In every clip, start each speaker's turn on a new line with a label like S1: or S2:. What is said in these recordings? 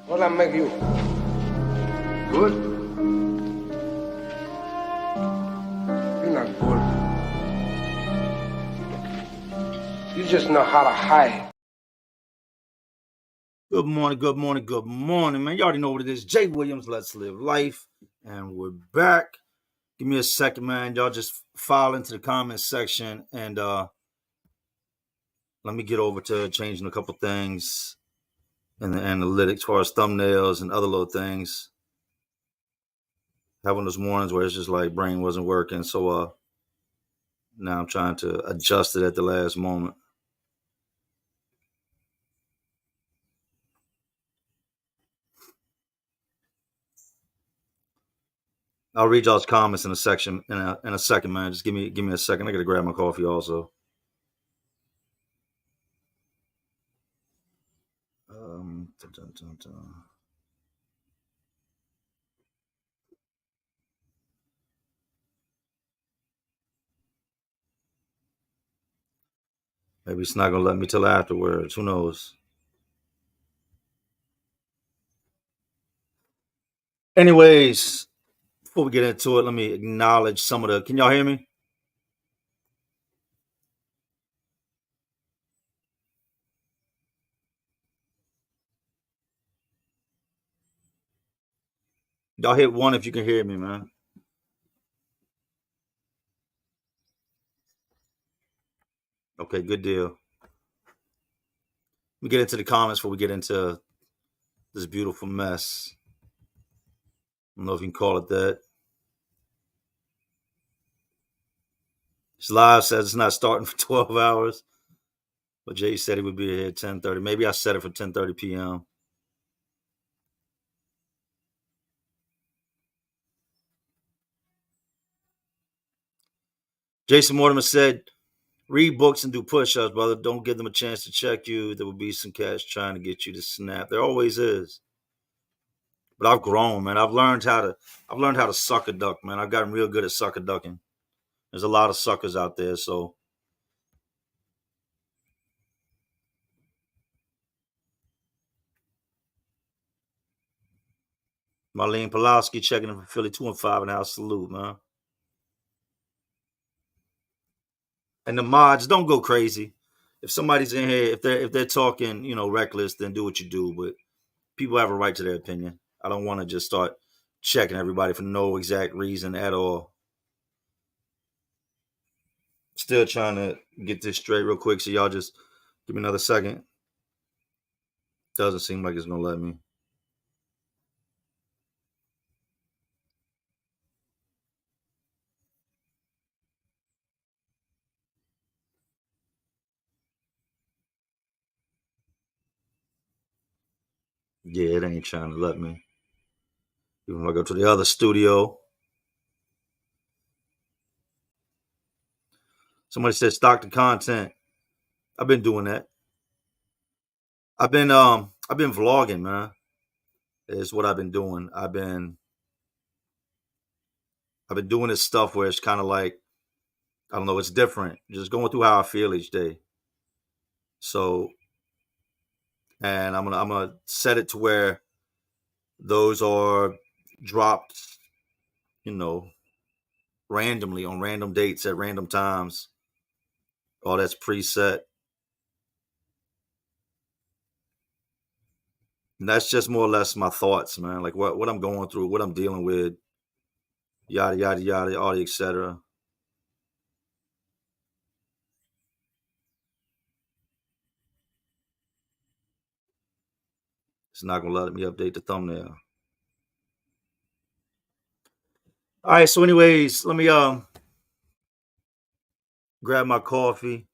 S1: What I make you? Good? You're not good. You just know how to hide.
S2: Good morning, man. You already know what it is. Jay Williams, Let's Live Life. And we're back. Give me a second, man. Y'all just file into the comment section and let me get over to changing a couple things in the analytics as far as thumbnails and other little things. Having those mornings where it's just like brain wasn't working. So now I'm trying to adjust it at the last moment. I'll read y'all's comments in a section in a second, man. Just give me a second. I gotta grab my coffee also. Dun, dun, dun. Maybe it's not gonna let me till afterwards. Who knows? Anyways, before we get into it, let me acknowledge some of the. Can y'all hear me? Y'all hit one if you can hear me, man. Okay, good deal. We get into the comments before we get into this beautiful mess. I don't know if you can call it that. This live says it's not starting for 12 hours, but Jay said he would be here at 10:30. Maybe I set it for 10:30 p.m. Jason Mortimer said, read books and do push-ups, brother. Don't give them a chance to check you. There will be some cats trying to get you to snap. There always is. But I've grown, man. I've learned how to suck a duck, man. I've gotten real good at sucker ducking. There's a lot of suckers out there, so Marlene Pulowski checking in from Philly 2-5 and house salute, man. And the mods, don't go crazy. If somebody's in here, if they're talking, reckless, then do what you do. But people have a right to their opinion. I don't want to just start checking everybody for no exact reason at all. Still trying to get this straight real quick, so y'all just give me another second. Doesn't seem like it's gonna let me. Yeah, it ain't trying to let me. Even if I go to the other studio. Somebody said stock the content. I've been doing that. I've been vlogging, man. Is what I've been doing. I've been doing this stuff where it's kind of like, I don't know, it's different. Just going through how I feel each day. So, and I'm gonna set it to where those are dropped, you know, randomly on random dates at random times. All that's preset. And that's just more or less my thoughts, man. Like what I'm going through, what I'm dealing with, yada yada yada, all the etc. It's not gonna let me update the thumbnail. All right. So, anyways, let me grab my coffee,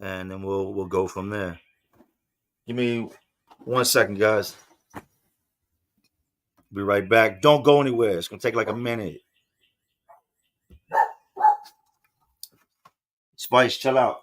S2: and then we'll go from there. Give me 1 second, guys. Be right back. Don't go anywhere. It's gonna take like a minute. Spice, chill out.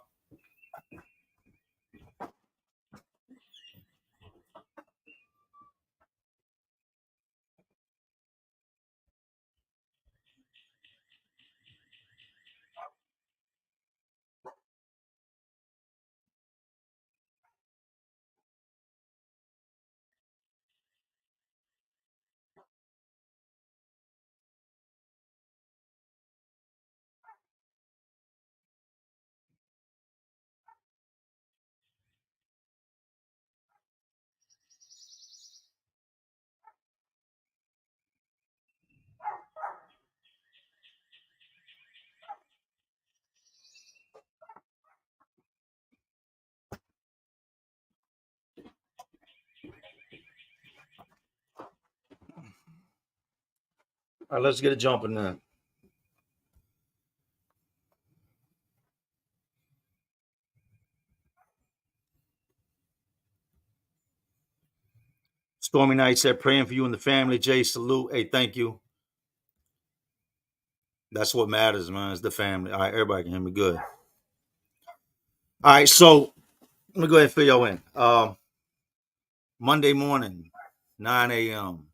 S2: All right, let's get it jumping then. Stormy Night said, praying for you and the family. Jay, salute. Hey, thank you. That's what matters, man. It's the family. All right, everybody can hear me good. All right, so let me go ahead and fill y'all in. Monday morning, 9 a.m.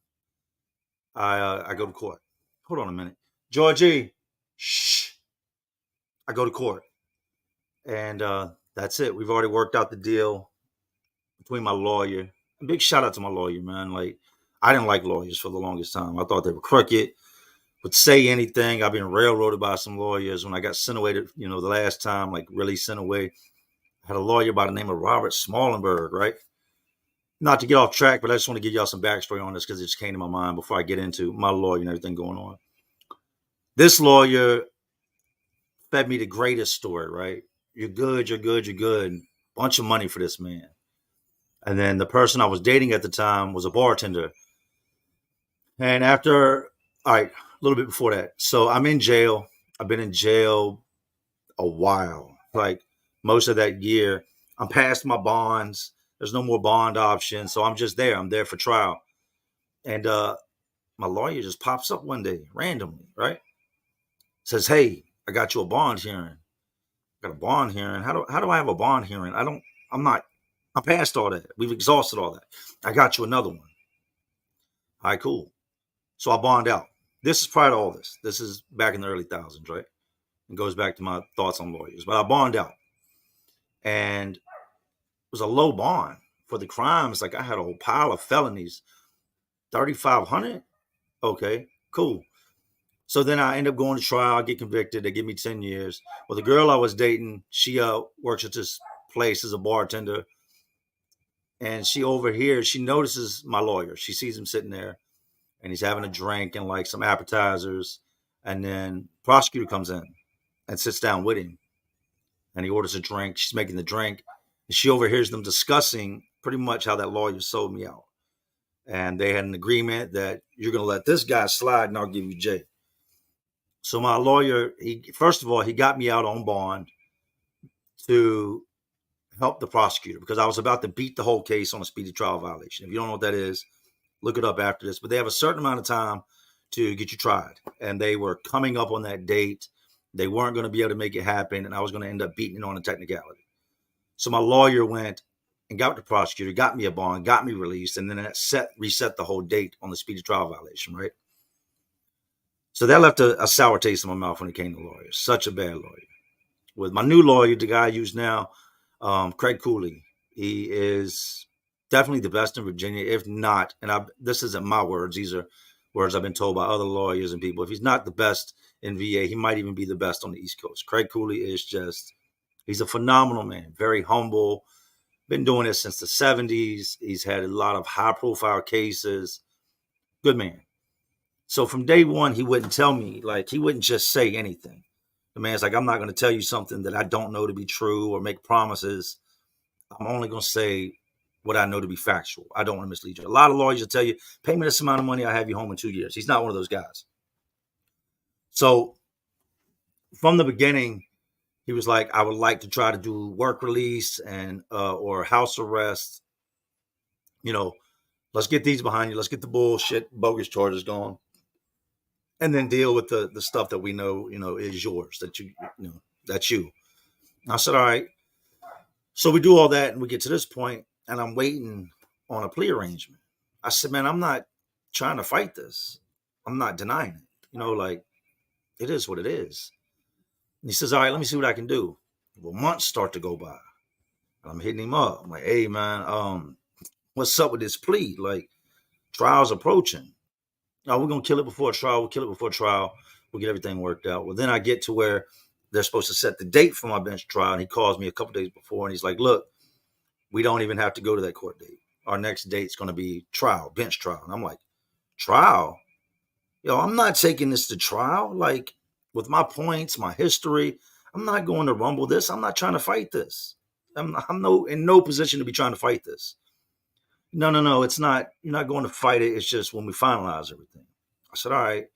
S2: I go to court. Hold on a minute. Georgie, shh. I go to court. And that's it. We've already worked out the deal between my lawyer. A big shout out to my lawyer, man. Like, I didn't like lawyers for the longest time. I thought they were crooked, would say anything. I've been railroaded by some lawyers. When I got sent away to, the last time, like really sent away, I had a lawyer by the name of Robert Smallenberg, right? Not to get off track, but I just want to give y'all some backstory on this because it just came to my mind before I get into my lawyer and everything going on. This lawyer fed me the greatest story, right? You're good, you're good, you're good. Bunch of money for this man. And then the person I was dating at the time was a bartender. And after, all right, a little bit before that. So I'm in jail. I've been in jail a while, like most of that year. I'm past my bonds. There's no more bond option. So I'm just there. I'm there for trial. And my lawyer just pops up one day randomly, right? Says, hey, I got you a bond hearing. Got a bond hearing. How do I have a bond hearing? I'm past all that. We've exhausted all that. I got you another one. All right, cool. So I bond out. This is prior to all this. This is back in the early thousands, right? It goes back to my thoughts on lawyers. But I bond out. And it was a low bond for the crimes. Like I had a whole pile of felonies. 3,500? Okay, cool. So then I end up going to trial, I get convicted, they give me 10 years. Well, the girl I was dating, she works at this place as a bartender. And she overhears, she notices my lawyer. She sees him sitting there and he's having a drink and like some appetizers. And then prosecutor comes in and sits down with him. And he orders a drink. She's making the drink. And she overhears them discussing pretty much how that lawyer sold me out. And they had an agreement that you're going to let this guy slide and I'll give you Jay. So my lawyer, first of all, he got me out on bond to help the prosecutor because I was about to beat the whole case on a speedy trial violation. If you don't know what that is, look it up after this. But they have a certain amount of time to get you tried. And they were coming up on that date. They weren't going to be able to make it happen. And I was going to end up beating it on a technicality. So my lawyer went and got the prosecutor, got me a bond, got me released. And then that reset the whole date on the speedy trial violation, right? So that left a sour taste in my mouth when it came to lawyers. Such a bad lawyer. With my new lawyer, the guy I use now, Craig Cooley, he is definitely the best in Virginia. If not, and this isn't my words, these are words I've been told by other lawyers and people. If he's not the best in VA, he might even be the best on the East Coast. Craig Cooley is he's a phenomenal man, very humble, been doing this since the 70s. He's had a lot of high profile cases. Good man. So from day one, he wouldn't tell me, like, he wouldn't just say anything. The man's like, I'm not going to tell you something that I don't know to be true or make promises. I'm only going to say what I know to be factual. I don't want to mislead you. A lot of lawyers will tell you, pay me this amount of money, I have you home in 2 years. He's not one of those guys. So from the beginning, he was like, I would like to try to do work release and or house arrest. Let's get these behind you. Let's get the bullshit, bogus charges gone. And then deal with the stuff that we know, is yours, that's you. I said, all right. So we do all that and we get to this point and I'm waiting on a plea arrangement. I said, man, I'm not trying to fight this. I'm not denying it. Like it is what it is. And he says, all right, let me see what I can do. Well, months start to go by. And I'm hitting him up. I'm like, hey man, what's up with this plea? Like trial's approaching. No, we're going to kill it before trial. We'll kill it before trial. We'll get everything worked out. Well, then I get to where they're supposed to set the date for my bench trial. And he calls me a couple days before and he's like, look, we don't even have to go to that court date. Our next date's going to be trial, bench trial. And I'm like, trial? I'm not taking this to trial. Like with my points, my history, I'm not going to rumble this. I'm not trying to fight this. I'm in no position to be trying to fight this. No, it's not. You're not going to fight it. It's just when we finalize everything. I said, all right.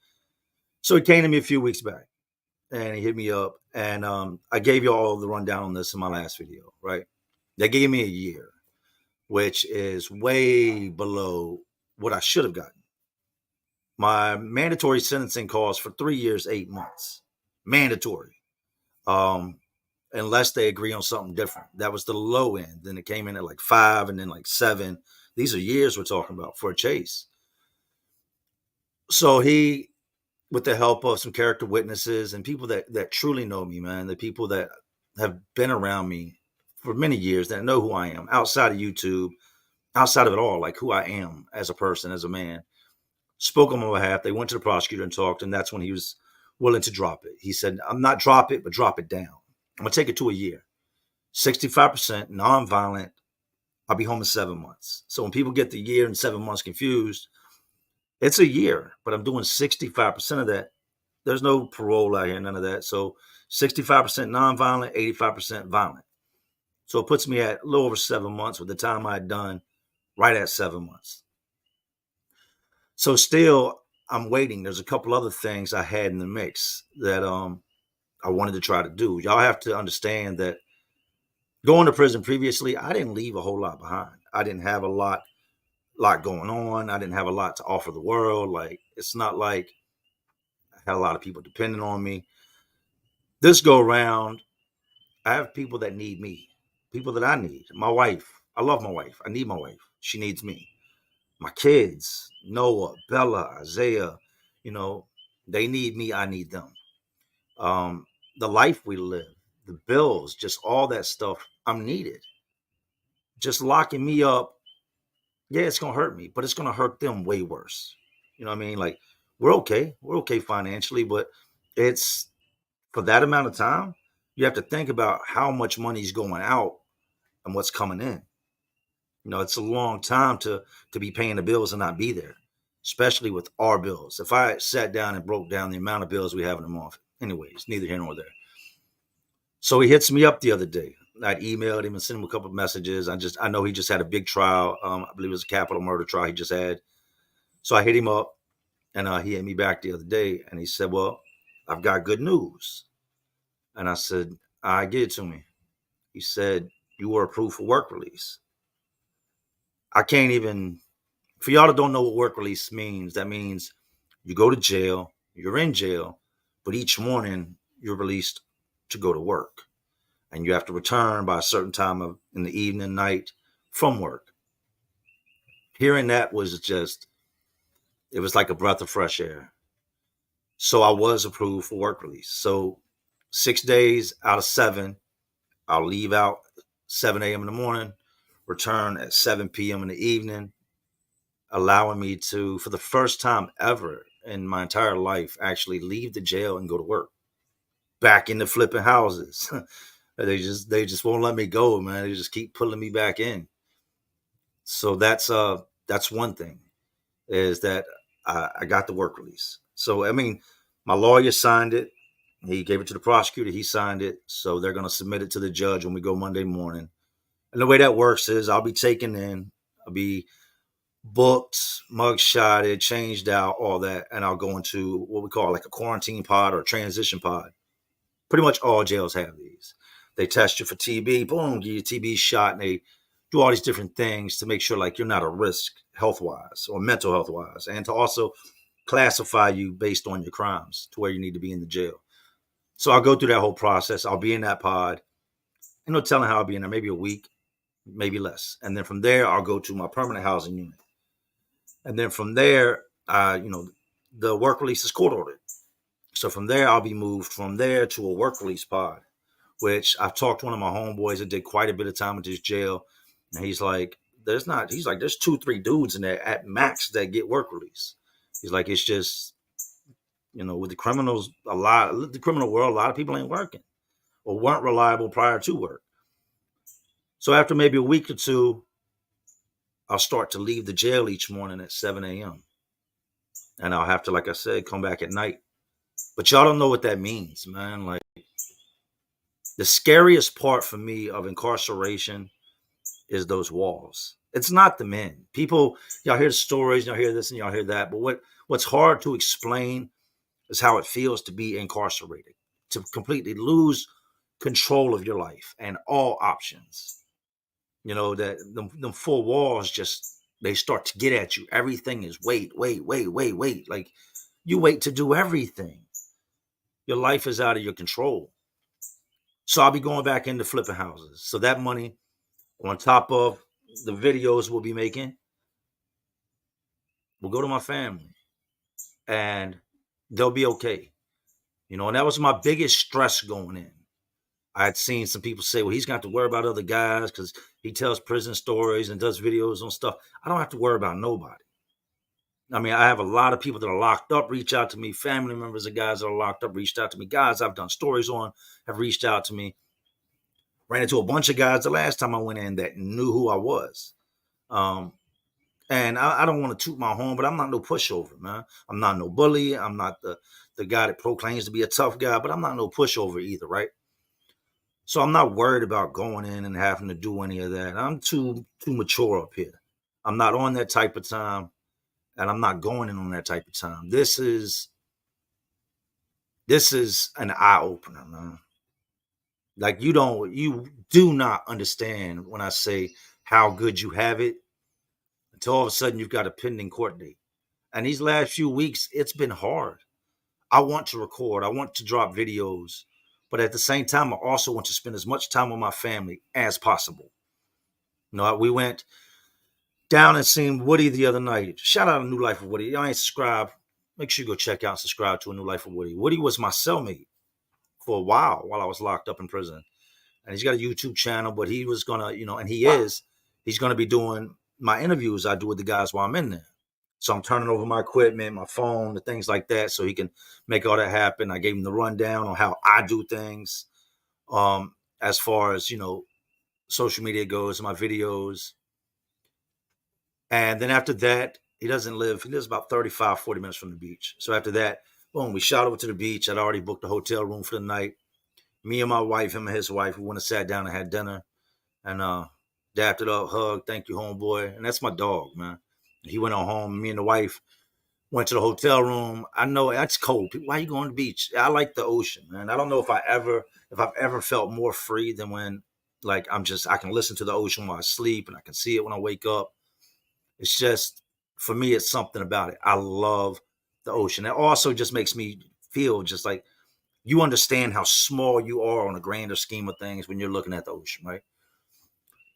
S2: So he came to me a few weeks back and he hit me up. And I gave you all the rundown on this in my last video, right? They gave me a year, which is way below what I should have gotten. My mandatory sentencing calls for 3 years, 8 months. Mandatory. Um, unless they agree on something different. That was the low end. Then it came in at like 5 and then like 7. These are years we're talking about for a chase. So he, with the help of some character witnesses and people that truly know me, man, the people that have been around me for many years that know who I am outside of YouTube, outside of it all, like who I am as a person, as a man, spoke on my behalf. They went to the prosecutor and talked, and that's when he was willing to drop it. He said, I'm not drop it, but drop it down. I'm gonna take it to a year. 65% nonviolent. I'll be home in 7 months. So when people get the year and 7 months confused, it's a year, but I'm doing 65% of that. There's no parole out here, none of that. So 65% nonviolent, 85% violent. So it puts me at a little over 7 months with the time I had done right at 7 months. So still, I'm waiting. There's a couple other things I had in the mix that I wanted to try to do. Y'all have to understand that going to prison previously, I didn't leave a whole lot behind. I didn't have a lot going on. I didn't have a lot to offer the world. Like, it's not like I had a lot of people depending on me. This go around, I have people that need me, people that I need. My wife, I love my wife. I need my wife. She needs me. My kids, Noah, Bella, Isaiah, you know, they need me. I need them. Um, the life we live, the bills, just all that stuff. I'm needed. Just locking me up, yeah, it's gonna hurt me, but it's gonna hurt them way worse. You know what I mean? Like, we're okay financially, but it's for that amount of time. You have to think about how much money's going out and what's coming in. You know, it's a long time to be paying the bills and not be there, especially with our bills. If I sat down and broke down the amount of bills we have in a month, anyways, neither here nor there. So he hits me up the other day. I'd emailed him and sent him a couple of messages. I know he just had a big trial. I believe it was a capital murder trial he just had. So I hit him up, and he hit me back the other day, and he said, "Well, I've got good news." And I said, "I get it to me." He said, "You were approved for work release." I can't even, for y'all that don't know what work release means, that means you go to jail, you're in jail, but each morning you're released to go to work. And you have to return by a certain time of in the evening, night from work. Hearing that was just, it was like a breath of fresh air. So I was approved for work release. So 6 days out of 7, I'll leave out 7 a.m. in the morning, return at 7 p.m. in the evening, allowing me to, for the first time ever in my entire life, actually leave the jail and go to work. Back into flipping houses. they just won't let me go, man. They just keep pulling me back in. So that's one thing, is that I got the work release. So I mean, my lawyer signed it. He gave it to the prosecutor. He signed it. So they're going to submit it to the judge when we go Monday morning. And the way that works is I'll be taken in. I'll be booked, mugshotted, changed out, all that, and I'll go into what we call like a quarantine pod or a transition pod. Pretty much all jails have these. They test you for TB, boom, give you a TB shot, and they do all these different things to make sure like you're not a risk health wise or mental health wise, and to also classify you based on your crimes to where you need to be in the jail. So I'll go through that whole process. I'll be in that pod. No telling how I'll be in there, maybe a week, maybe less. And then from there, I'll go to my permanent housing unit. And then from there, the work release is court ordered. So from there, I'll be moved from there to a work release pod, which I've talked to one of my homeboys that did quite a bit of time in this jail. And he's like, there's 2-3 dudes in there at max that get work release. He's like, it's just, with the criminals, the criminal world, a lot of people ain't working or weren't reliable prior to work. So after maybe a week or two, I'll start to leave the jail each morning at 7 a.m. And I'll have to, like I said, come back at night. But y'all don't know what that means, man. Like, the scariest part for me of incarceration is those walls. It's not the men. People, y'all hear the stories, y'all hear this and y'all hear that. But what's hard to explain is how it feels to be incarcerated, to completely lose control of your life and all options. That them four walls just, they start to get at you. Everything is wait, wait, wait, wait, wait. Like, you wait to do everything. Your life is out of your control. So I'll be going back into flipping houses. So that money, on top of the videos we'll be making, will go to my family, and they'll be okay. And that was my biggest stress going in. I had seen some people say, well, he's got to worry about other guys because he tells prison stories and does videos on stuff. I don't have to worry about nobody. I mean, I have a lot of people that are locked up reach out to me. Family members of guys that are locked up reached out to me. Guys I've done stories on have reached out to me. Ran into a bunch of guys the last time I went in that knew who I was. And I don't want to toot my horn, but I'm not no pushover, man. I'm not no bully. I'm not the guy that proclaims to be a tough guy, but I'm not no pushover either, right? So I'm not worried about going in and having to do any of that. I'm too mature up here. I'm not on that type of time, and I'm not going in on that type of time. This is an eye opener, man. Like, you do not understand when I say how good you have it until all of a sudden you've got a pending court date. And these last few weeks, it's been hard. I want to record. I want to drop videos. But at the same time, I also want to spend as much time with my family as possible. We went down and seen Woody the other night. Shout out to New Life of Woody. Y'all ain't subscribed, make sure you go check out and subscribe to A New Life of Woody. Woody was my cellmate for a while I was locked up in prison. And he's got a YouTube channel, but he was going to, and he's going to be doing my interviews I do with the guys while I'm in there. So I'm turning over my equipment, my phone, the things like that, so he can make all that happen. I gave him the rundown on how I do things, as far as, social media goes, my videos. And then after that, he lives about 35, 40 minutes from the beach. So after that, boom, we shot over to the beach. I'd already booked a hotel room for the night. Me and my wife, him and his wife, we went and sat down and had dinner and dapped it up, hugged, thank you, homeboy. And that's my dog, man. He went on home. Me and the wife went to the hotel room. I know that's cold. Why are you going to the beach? I like the ocean, man. I don't know if I've ever felt more free than when, like, I can listen to the ocean while I sleep and I can see it when I wake up. It's just, for me, it's something about it. I love the ocean. It also just makes me feel just like you understand how small you are on a grander scheme of things when you're looking at the ocean, right?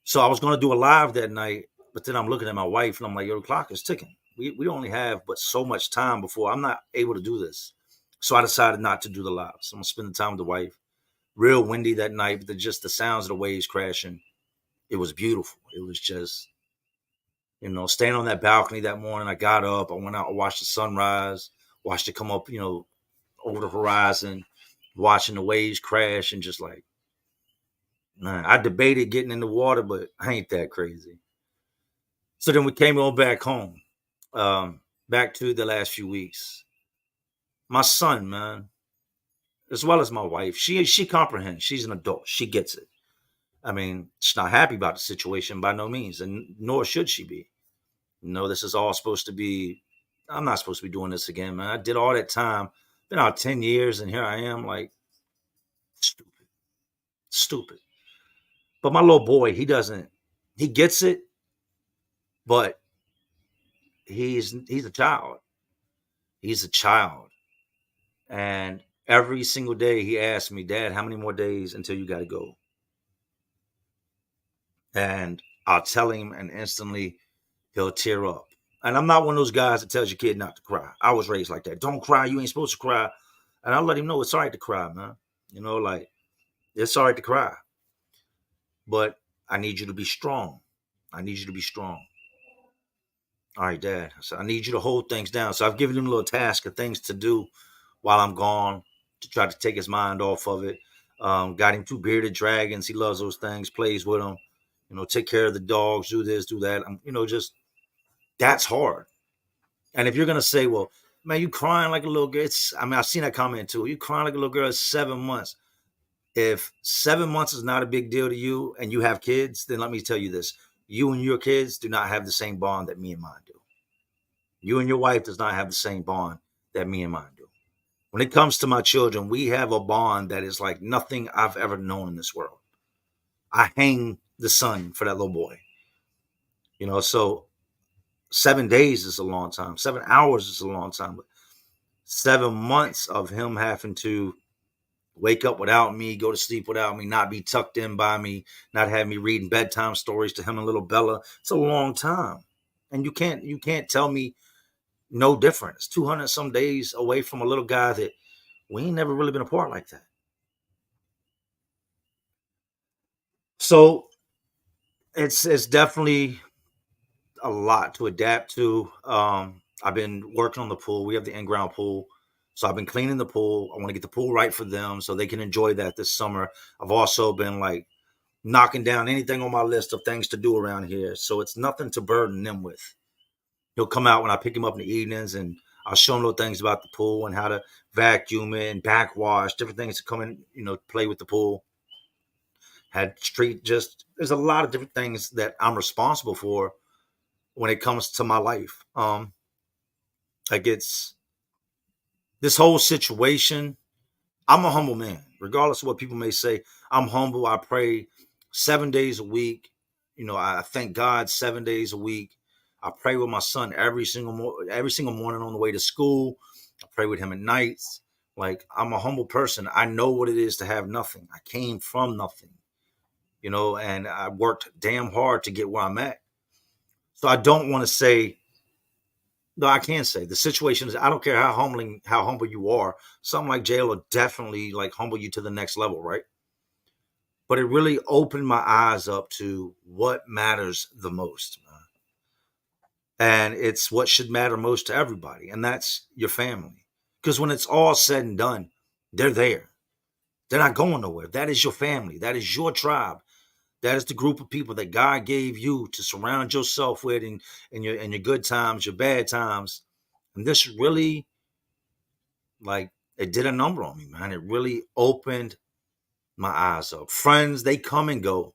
S2: So I was going to do a live that night, but then I'm looking at my wife and I'm like, yo, the clock is ticking. We only have but so much time before I'm not able to do this. So I decided not to do the live. So I'm going to spend the time with the wife. Real windy that night, but just the sounds of the waves crashing. It was beautiful. It was just, staying on that balcony that morning. I got up, I went out and watched the sunrise, watched it come up, over the horizon, watching the waves crash, and just like, man, I debated getting in the water, but I ain't that crazy. So then we came on back home, back to the last few weeks. My son, man, as well as my wife, she comprehends. She's an adult. She gets it. I mean, she's not happy about the situation by no means, and nor should she be. This is all supposed to be, I'm not supposed to be doing this again, man. I did all that time, been out 10 years, and here I am, like, stupid. But my little boy, he gets it, but he's a child. He's a child. And every single day he asks me, Dad, how many more days until you got to go? And I'll tell him, and instantly he'll tear up. And I'm not one of those guys that tells your kid not to cry. I was raised like that. Don't cry. You ain't supposed to cry. And I'll let him know it's all right to cry, man. Like, it's all right to cry. But I need you to be strong. I need you to be strong. All right, Dad. So I need you to hold things down. So I've given him a little task of things to do while I'm gone to try to take his mind off of it. Got him 2 bearded dragons. He loves those things, plays with them. Take care of the dogs, do this, do that. Just, that's hard. And if you're going to say, well, man, you crying like a little girl. I've seen that comment too. You crying like a little girl. It's 7 months. If 7 months is not a big deal to you and you have kids, then let me tell you this. You and your kids do not have the same bond that me and mine do. You and your wife does not have the same bond that me and mine do. When it comes to my children, we have a bond that is like nothing I've ever known in this world. I hang the sun for that little boy. So 7 days is a long time. 7 hours is a long time. But 7 months of him having to wake up without me, go to sleep without me, not be tucked in by me, not have me reading bedtime stories to him and little Bella. It's a long time. And you can't tell me no different. It's 200 some days away from a little guy that we ain't never really been apart like that. So it's definitely a lot to adapt to. I've been working on the pool. We have the in-ground pool. So I've been cleaning the pool. I want to get the pool right for them so they can enjoy that this summer. I've also been like knocking down anything on my list of things to do around here. So it's nothing to burden them with. He'll come out when I pick him up in the evenings, and I'll show him little things about the pool and how to vacuum it and backwash, different things to come in, play with the pool. Had street just there's a lot of different things that I'm responsible for when it comes to my life. Like it's this whole situation. I'm a humble man, regardless of what people may say. I'm humble. I pray 7 days a week. I thank God 7 days a week. I pray with my son every single morning on the way to school. I pray with him at nights. Like I'm a humble person. I know what it is to have nothing. I came from nothing, and I worked damn hard to get where I'm at. So I don't want to say, no, I can say the situation is I don't care how humble you are. Something like jail will definitely like humble you to the next level, right? But it really opened my eyes up to what matters the most. And it's what should matter most to everybody, and that's your family. Because when it's all said and done, they're there. They're not going nowhere. That is your family. That is your tribe. That is the group of people that God gave you to surround yourself with in your good times, your bad times. And this really, like, it did a number on me, man. It really opened my eyes up. Friends, they come and go.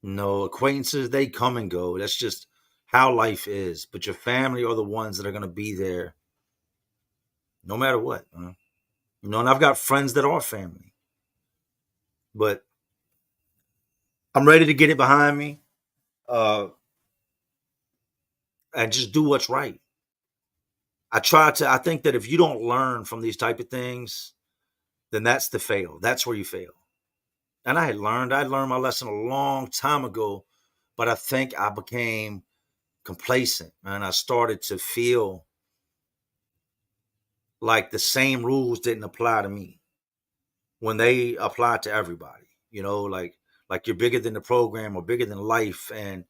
S2: Acquaintances, they come and go. That's just how life is. But your family are the ones that are going to be there no matter what. And I've got friends that are family. But I'm ready to get it behind me uh, and just do what's right. I think that if you don't learn from these type of things, then that's the fail. That's where you fail. And I learned my lesson a long time ago, but I think I became complacent and I started to feel like the same rules didn't apply to me when they apply to everybody. Like you're bigger than the program or bigger than life, and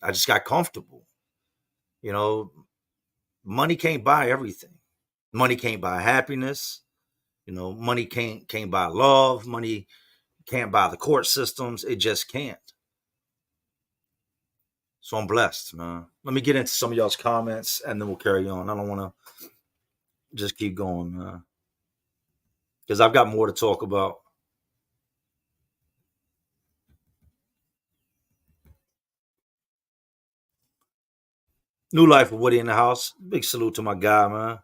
S2: I just got comfortable. You know, money can't buy everything. Money can't buy happiness. Money can't buy love. Money can't buy the court systems. It just can't. So I'm blessed, man. Let me get into some of y'all's comments and then we'll carry on. I don't want to just keep going, man, because I've got more to talk about. New life with Woody in the house. Big salute to my guy, man.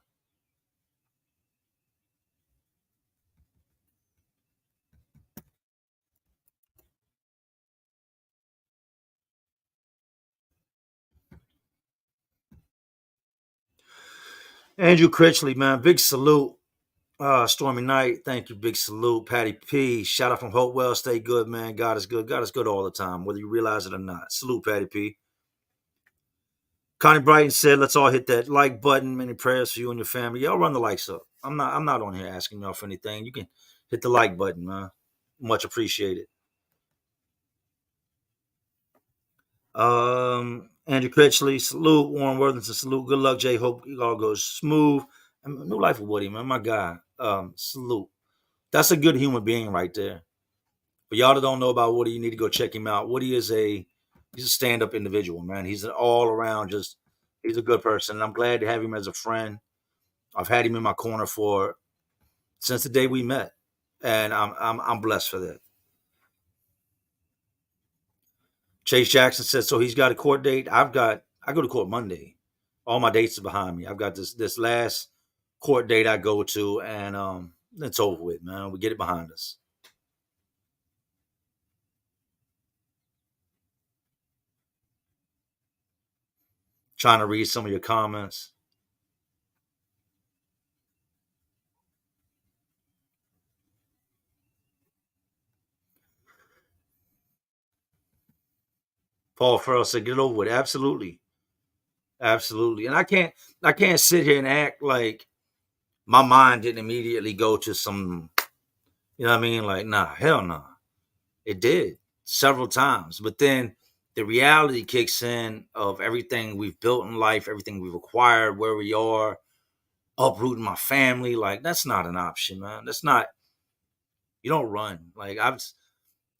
S2: Andrew Critchley, man. Big salute. Stormy Night, thank you. Big salute. Patty P. Shout out from Hopewell. Stay good, man. God is good. God is good all the time, whether you realize it or not. Salute, Patty P. Connie Brighton said, "Let's all hit that like button. Many prayers for you and your family. Y'all run the likes up. I'm not on here asking y'all for anything. You can hit the like button, man. Much appreciated." Andrew Critchley, salute. Warren Worthington, salute. Good luck, Jay. Hope it all goes smooth. New life with Woody, man. My guy. Salute. That's a good human being right there. For y'all that don't know about Woody, you need to go check him out. Woody he's a stand-up individual, man. He's an all-around he's a good person. And I'm glad to have him as a friend. I've had him in my corner since the day we met, and I'm blessed for that. Chase Jackson said, so he's got a court date. I go to court Monday. All my dates are behind me. I've got this last court date I go to, and it's over with, man. We get it behind us. Trying to read some of your comments. Paul Farrell said, "Get it over with." Absolutely, absolutely. And I can't sit here and act like my mind didn't immediately go to some, you know what I mean? Like, nah, hell no. It did several times, but then the reality kicks in of everything we've built in life, everything we've acquired, where we are, uprooting my family. Like, that's not an option, man. That's not. You don't run. Like,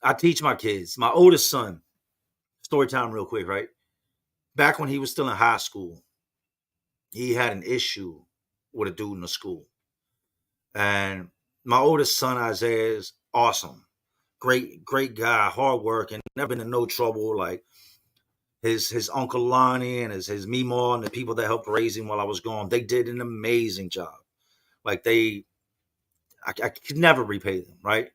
S2: I teach my kids. My oldest son. Story time, real quick, right? Back when he was still in high school, he had an issue with a dude in the school. And my oldest son, Isaiah, is awesome. Great, great guy, hard working, never been in no trouble. Like his Uncle Lonnie and his Meemaw and the people that helped raise him while I was gone, they did an amazing job. Like I could never repay them, right?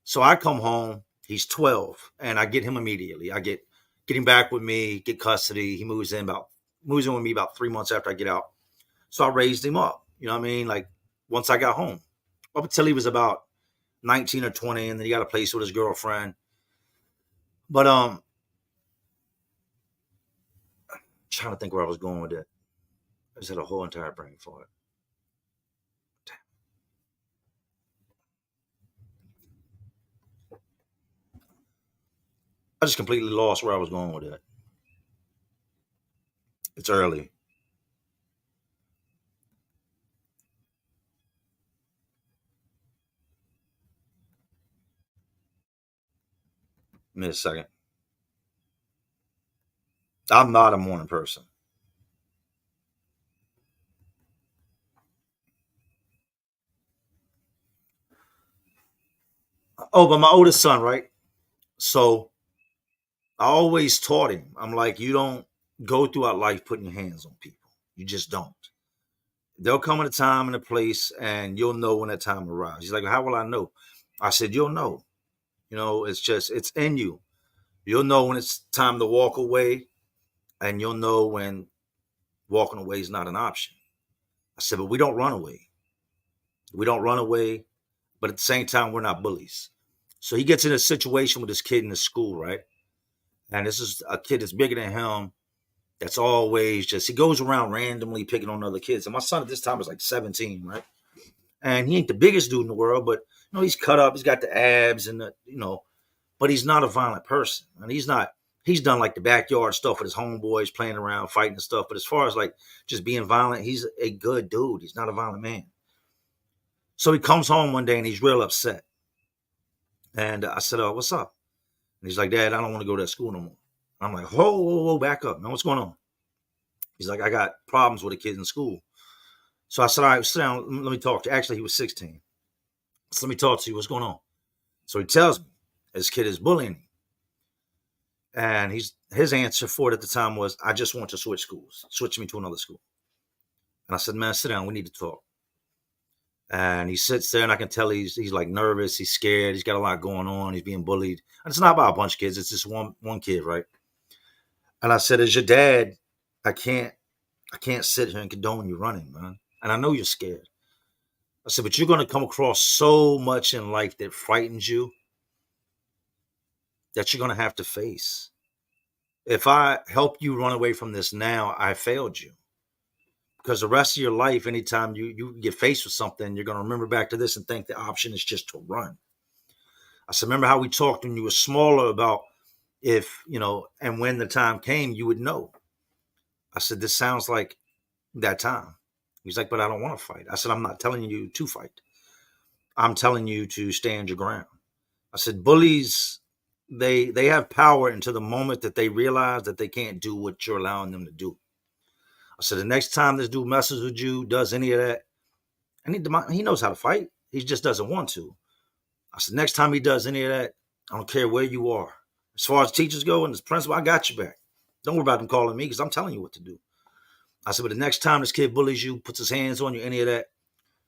S2: So I come home, he's 12, and I get him immediately. I get him back with me, get custody. He moves in with me about 3 months after I get out. So I raised him up. You know what I mean? Like once I got home, up until he was about 19 or 20, and then he got a place with his girlfriend. But trying to think where I was going with it. I just had a whole entire brain for it. I just completely lost where I was going with it. It's early. Give me a second. I'm not a morning person. Oh, but my oldest son, right? So I always taught him. I'm like, you don't go throughout life putting your hands on people. You just don't. There'll come a time and a place, and you'll know when that time arrives. He's like, how will I know? I said, you'll know. You know, it's in you. You'll know when it's time to walk away, and you'll know when walking away is not an option. I said, but we don't run away. We don't run away, but at the same time, we're not bullies. So he gets in a situation with this kid in the school, right? And this is a kid that's bigger than him. That's always just, he goes around randomly picking on other kids. And my son at this time is like 17, right? And he ain't the biggest dude in the world, but he's cut up, he's got the abs and but he's not a violent person. And he's done like the backyard stuff with his homeboys, playing around, fighting and stuff. But as far as like just being violent, he's a good dude. He's not a violent man. So he comes home one day and he's real upset. And I said, "Oh, what's up?" And he's like, "Dad, I don't want to go to that school no more." I'm like, "Whoa, whoa, whoa, back up. Now, what's going on?" He's like, "I got problems with a kid in school." So I said, "All right, sit down. Let me talk to you." Actually, he was 16. So let me talk to you. What's going on? So he tells me this kid is bullying me. And his answer for it at the time was, "I just want to switch schools. Switch me to another school." And I said, "Man, sit down. We need to talk." And he sits there, and I can tell he's like nervous. He's scared. He's got a lot going on. He's being bullied. And it's not about a bunch of kids. It's just one kid, right? And I said, "As your dad, I can't sit here and condone you running, man. And I know you're scared." I said, "But you're going to come across so much in life that frightens you that you're going to have to face. If I help you run away from this now, I failed you. Because the rest of your life, anytime you get faced with something, you're going to remember back to this and think the option is just to run." I said, "Remember how we talked when you were smaller about if, and when the time came, you would know." I said, "This sounds like that time." He's like, "But I don't want to fight." I said, "I'm not telling you to fight. I'm telling you to stand your ground." I said, "Bullies, they have power until the moment that they realize that they can't do what you're allowing them to do." I said, "The next time this dude messes with you, does any of that, and he knows how to fight. He just doesn't want to." I said, "Next time he does any of that, I don't care where you are. As far as teachers go and as principal, I got you back. Don't worry about them calling me because I'm telling you what to do." I said, but the next time this kid bullies you, puts his hands on you, any of that,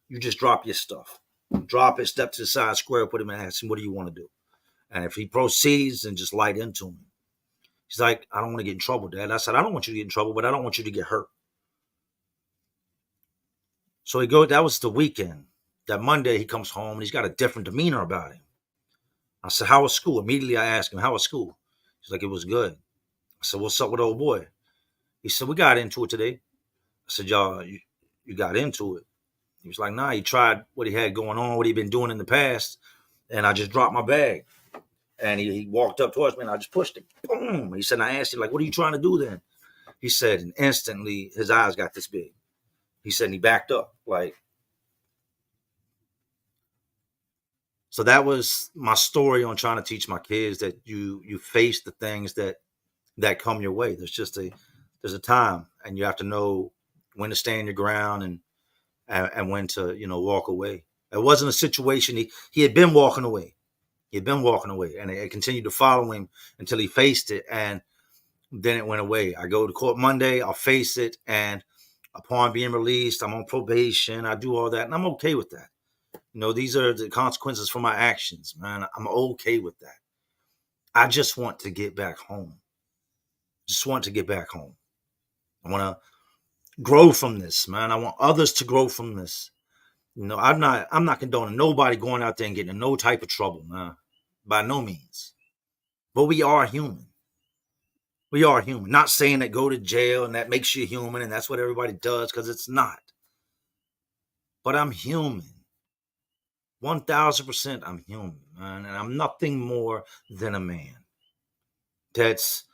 S2: you just drop your stuff. Drop it, step to the side, square, put him in, ask him, what do you want to do? And if he proceeds, then just light into him. He's like, I don't want to get in trouble, Dad. I said, I don't want you to get in trouble, but I don't want you to get hurt. So that was the weekend. That Monday, he comes home and he's got a different demeanor about him. I said, how was school? Immediately I asked him, how was school? He's like, it was good. I said, what's up with old boy? He said, we got into it today. I said, y'all, you got into it. He was like, nah, he tried what he had going on, what he'd been doing in the past, and I just dropped my bag. And he walked up towards me, and I just pushed him. Boom. He said, I asked him, like, what are you trying to do then? He said, and instantly his eyes got this big. He said, and he backed up. Like, so that was my story on trying to teach my kids that you face the things that come your way. There's a time, and you have to know when to stand your ground and when to, walk away. It wasn't a situation. He had been walking away. He had been walking away, and it continued to follow him until he faced it, and then it went away. I go to court Monday. I'll face it, and upon being released, I'm on probation. I do all that, and I'm okay with that. These are the consequences for my actions, man. I'm okay with that. I just want to get back home. Just want to get back home. I want to grow from this, man. I want others to grow from this. I'm not condoning nobody going out there and getting in no type of trouble, man. By no means. But we are human. We are human. Not saying that go to jail and that makes you human and that's what everybody does, because it's not. But I'm human. 1,000% I'm human, man. And I'm nothing more than a man that's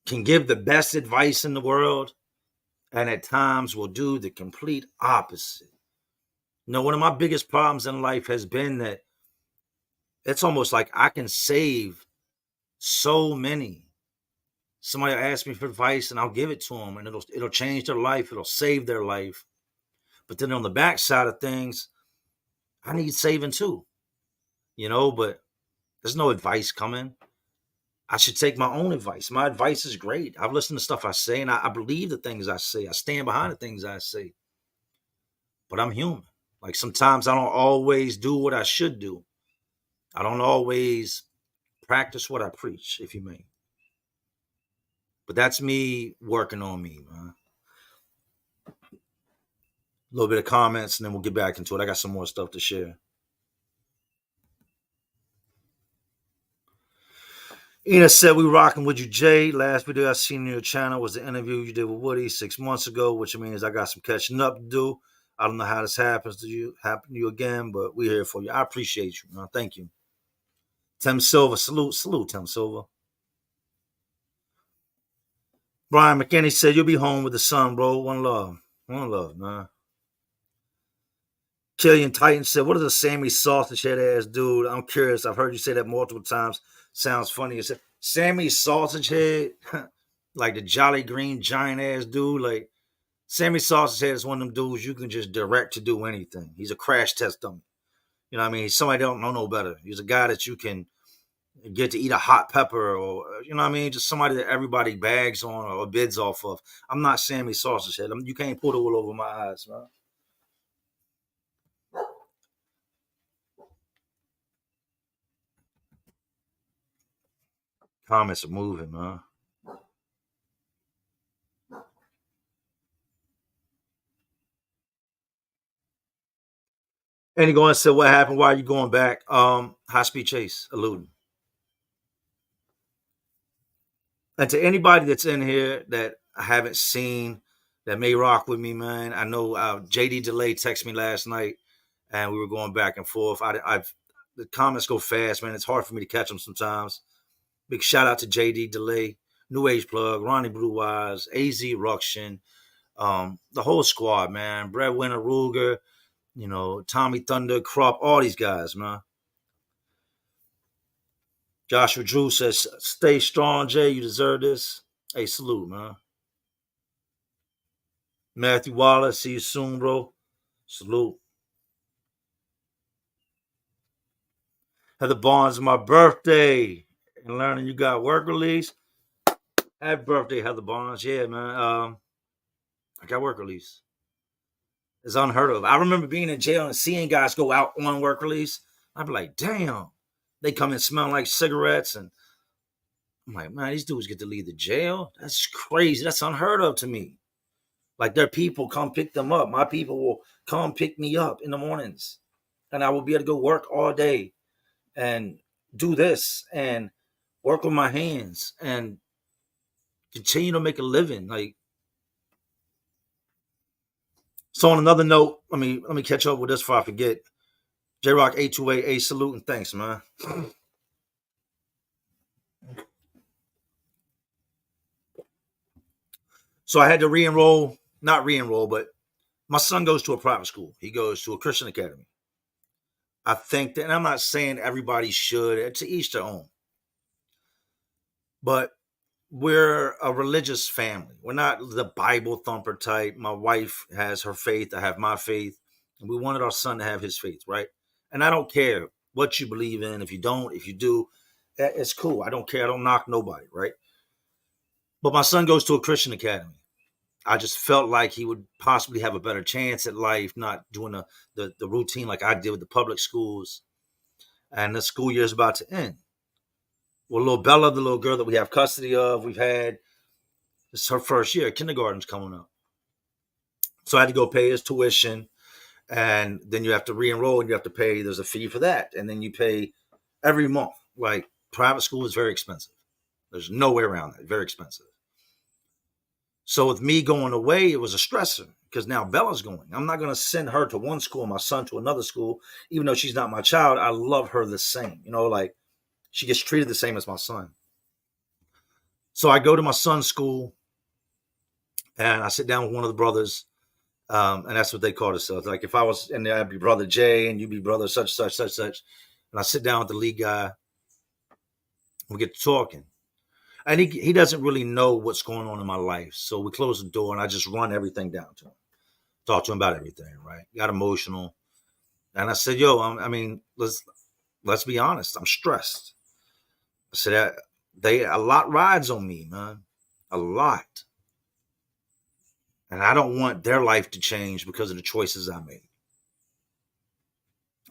S2: can give the best advice in the world and at times will do the complete opposite. One of my biggest problems in life has been that it's almost like I can save so many. Somebody will ask me for advice and I'll give it to them, and it'll change their life. It'll save their life. But then on the backside of things, I need saving too, but there's no advice coming. I should take my own advice. My advice is great. I've listened to stuff I say, and I believe the things I say. I stand behind the things I say. But I'm human. Like sometimes I don't always do what I should do. I don't always practice what I preach, if you may. But that's me working on me, man. A little bit of comments, and then we'll get back into it. I got some more stuff to share. Ina said, we rocking with you, Jay. Last video I seen on your channel was the interview you did with Woody 6 months ago, which means I got some catching up to do. I don't know how this happen to you again, but we're here for you. I appreciate you, man. Thank you. Tim Silver, salute, Tim Silver. Brian McKinney said, you'll be home with the sun, bro. One love, man. Killian Titan said, what is a Sammy sausage head ass dude? I'm curious. I've heard you say that multiple times. Sounds funny. It said, Sammy sausage head? Like the Jolly Green giant ass dude? Like, Sammy sausage head is one of them dudes you can just direct to do anything. He's a crash test dummy. You know what I mean? He's somebody that don't know no better. He's a guy that you can get to eat a hot pepper, or, you know what I mean? Just somebody that everybody bags on or bids off of. I'm not Sammy sausage head. You can't pull the wool over my eyes, man. Comments are moving, man. And he going and said, what happened? Why are you going back? High speed chase, eluding. And to anybody that's in here that I haven't seen that may rock with me, man, I know JD Delay texted me last night and we were going back and forth. The comments go fast, man. It's hard for me to catch them sometimes. Big shout out to JD Delay, New Age Plug, Ronnie Blue Eyes, AZ Ruction, the whole squad, man. Breadwinner Ruger, Tommy Thunder, Krupp, all these guys, man. Joshua Drew says, stay strong, Jay. You deserve this. Hey, salute, man. Matthew Wallace, see you soon, bro. Salute. Heather Barnes, my birthday. And learning you got work release. Happy birthday, Heather Barnes. Yeah, man. I got work release. It's unheard of. I remember being in jail and seeing guys go out on work release. I'd be like, damn. They come in smelling like cigarettes. And I'm like, man, these dudes get to leave the jail? That's crazy. That's unheard of to me. Like their people come pick them up. My people will come pick me up in the mornings. And I will be able to go work all day and do this and work with my hands and continue to make a living. Like, so on another note, let me catch up with this before I forget. J Rock 828, a salute and thanks, man. So I had to re-enroll, not re-enroll, but my son goes to a private school. He goes to a Christian academy. I think that, and I'm not saying everybody should, to each their own, but we're a religious family. We're not the Bible thumper type. My wife has her faith. I have my faith. And we wanted our son to have his faith, right? And I don't care what you believe in. If you don't, if you do, it's cool. I don't care. I don't knock nobody, right? But my son goes to a Christian academy. I just felt like he would possibly have a better chance at life, not doing the routine like I did with the public schools. And the school year is about to end. Well, little Bella, the little girl that we have custody of, it's her first year. Kindergarten's coming up. So I had to go pay his tuition. And then you have to re-enroll and you have to pay. There's a fee for that. And then you pay every month. Like private school is very expensive. There's no way around that. Very expensive. So with me going away, it was a stressor because now Bella's going. I'm not going to send her to one school, my son to another school. Even though she's not my child, I love her the same. Like she gets treated the same as my son. So I go to my son's school and I sit down with one of the brothers. And that's what they call themselves. Like if I was, and I'd be brother Jay and you'd be brother such. And I sit down with the lead guy. We get to talking. And he doesn't really know what's going on in my life. So we close the door and I just run everything down to him. Talk to him about everything, right? Got emotional. And I said, yo, let's be honest. I'm stressed. I said, a lot rides on me, man. A lot. And I don't want their life to change because of the choices I made.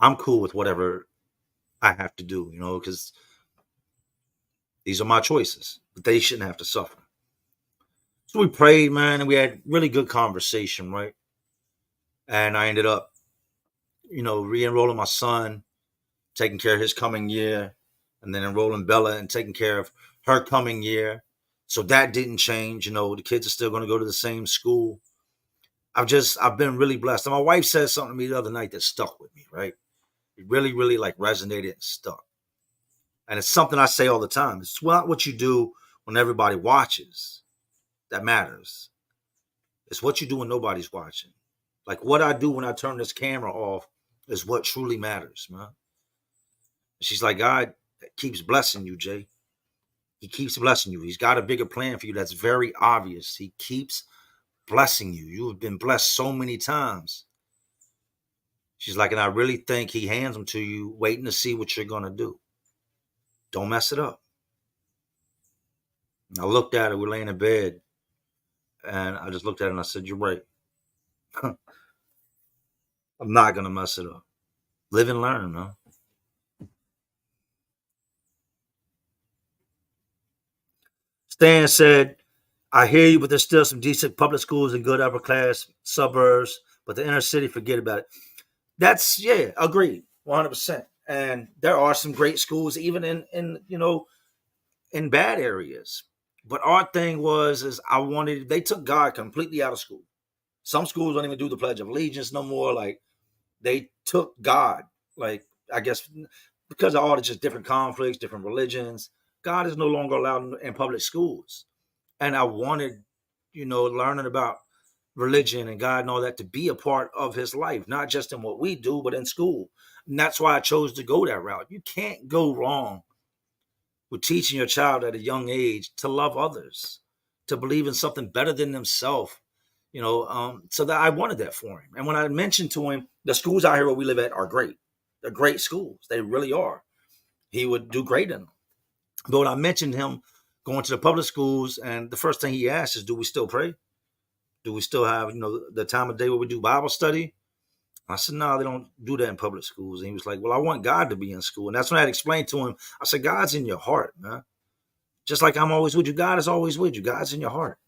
S2: I'm cool with whatever I have to do, because these are my choices, but they shouldn't have to suffer. So we prayed, man, and we had really good conversation, right? And I ended up, re-enrolling my son, taking care of his coming year, and then enrolling Bella and taking care of her coming year. So that didn't change. The kids are still going to go to the same school. I've been really blessed. And my wife said something to me the other night that stuck with me, right? It really, really like resonated and stuck. And it's something I say all the time. It's not what you do when everybody watches that matters. It's what you do when nobody's watching. Like what I do when I turn this camera off is what truly matters, man. She's like, God keeps blessing you, Jay. He keeps blessing you. He's got a bigger plan for you that's very obvious. He keeps blessing you. You have been blessed so many times. She's like, and I really think he hands them to you waiting to see what you're going to do. Don't mess it up. And I looked at her. We're laying in bed. And I just looked at her and I said, you're right. I'm not going to mess it up. Live and learn, man. Stan said, I hear you, but there's still some decent public schools in good upper class suburbs, but the inner city, forget about it. That's, agreed, 100%. And there are some great schools, even in bad areas. But our thing is they took God completely out of school. Some schools don't even do the Pledge of Allegiance no more. Like they took God, like I guess because of all the just different conflicts, different religions, God is no longer allowed in public schools. And I wanted, learning about religion and God and all that to be a part of his life, not just in what we do, but in school. And that's why I chose to go that route. You can't go wrong with teaching your child at a young age to love others, to believe in something better than themselves. So that I wanted that for him. And when I mentioned to him, the schools out here where we live at are great. They're great schools. They really are. He would do great in them. But when I mentioned him going to the public schools, and the first thing he asked is, do we still pray? Do we still have, the time of day where we do Bible study? I said, no, they don't do that in public schools. And he was like, well, I want God to be in school. And that's when I had explained to him. I said, God's in your heart, man. Just like I'm always with you, God is always with you. God's in your heart.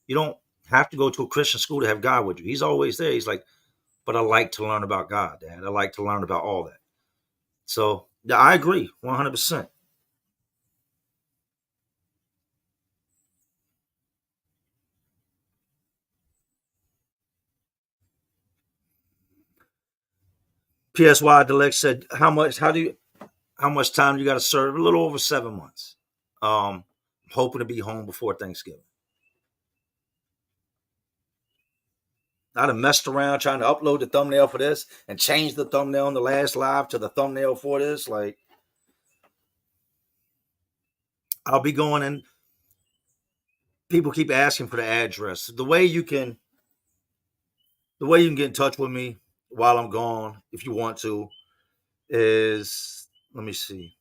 S2: You don't have to go to a Christian school to have God with you. He's always there. He's like, but I like to learn about God, Dad. I like to learn about all that. So yeah, I agree 100%. PSY Delect said, how much time you got to serve? A little over 7 months. Hoping to be home before Thanksgiving. I'd have messed around trying to upload the thumbnail for this and change the thumbnail on the last live to the thumbnail for this. Like, I'll be going, and people keep asking for the address. The way you can get in touch with me while I'm gone, if you want to, is, let me see.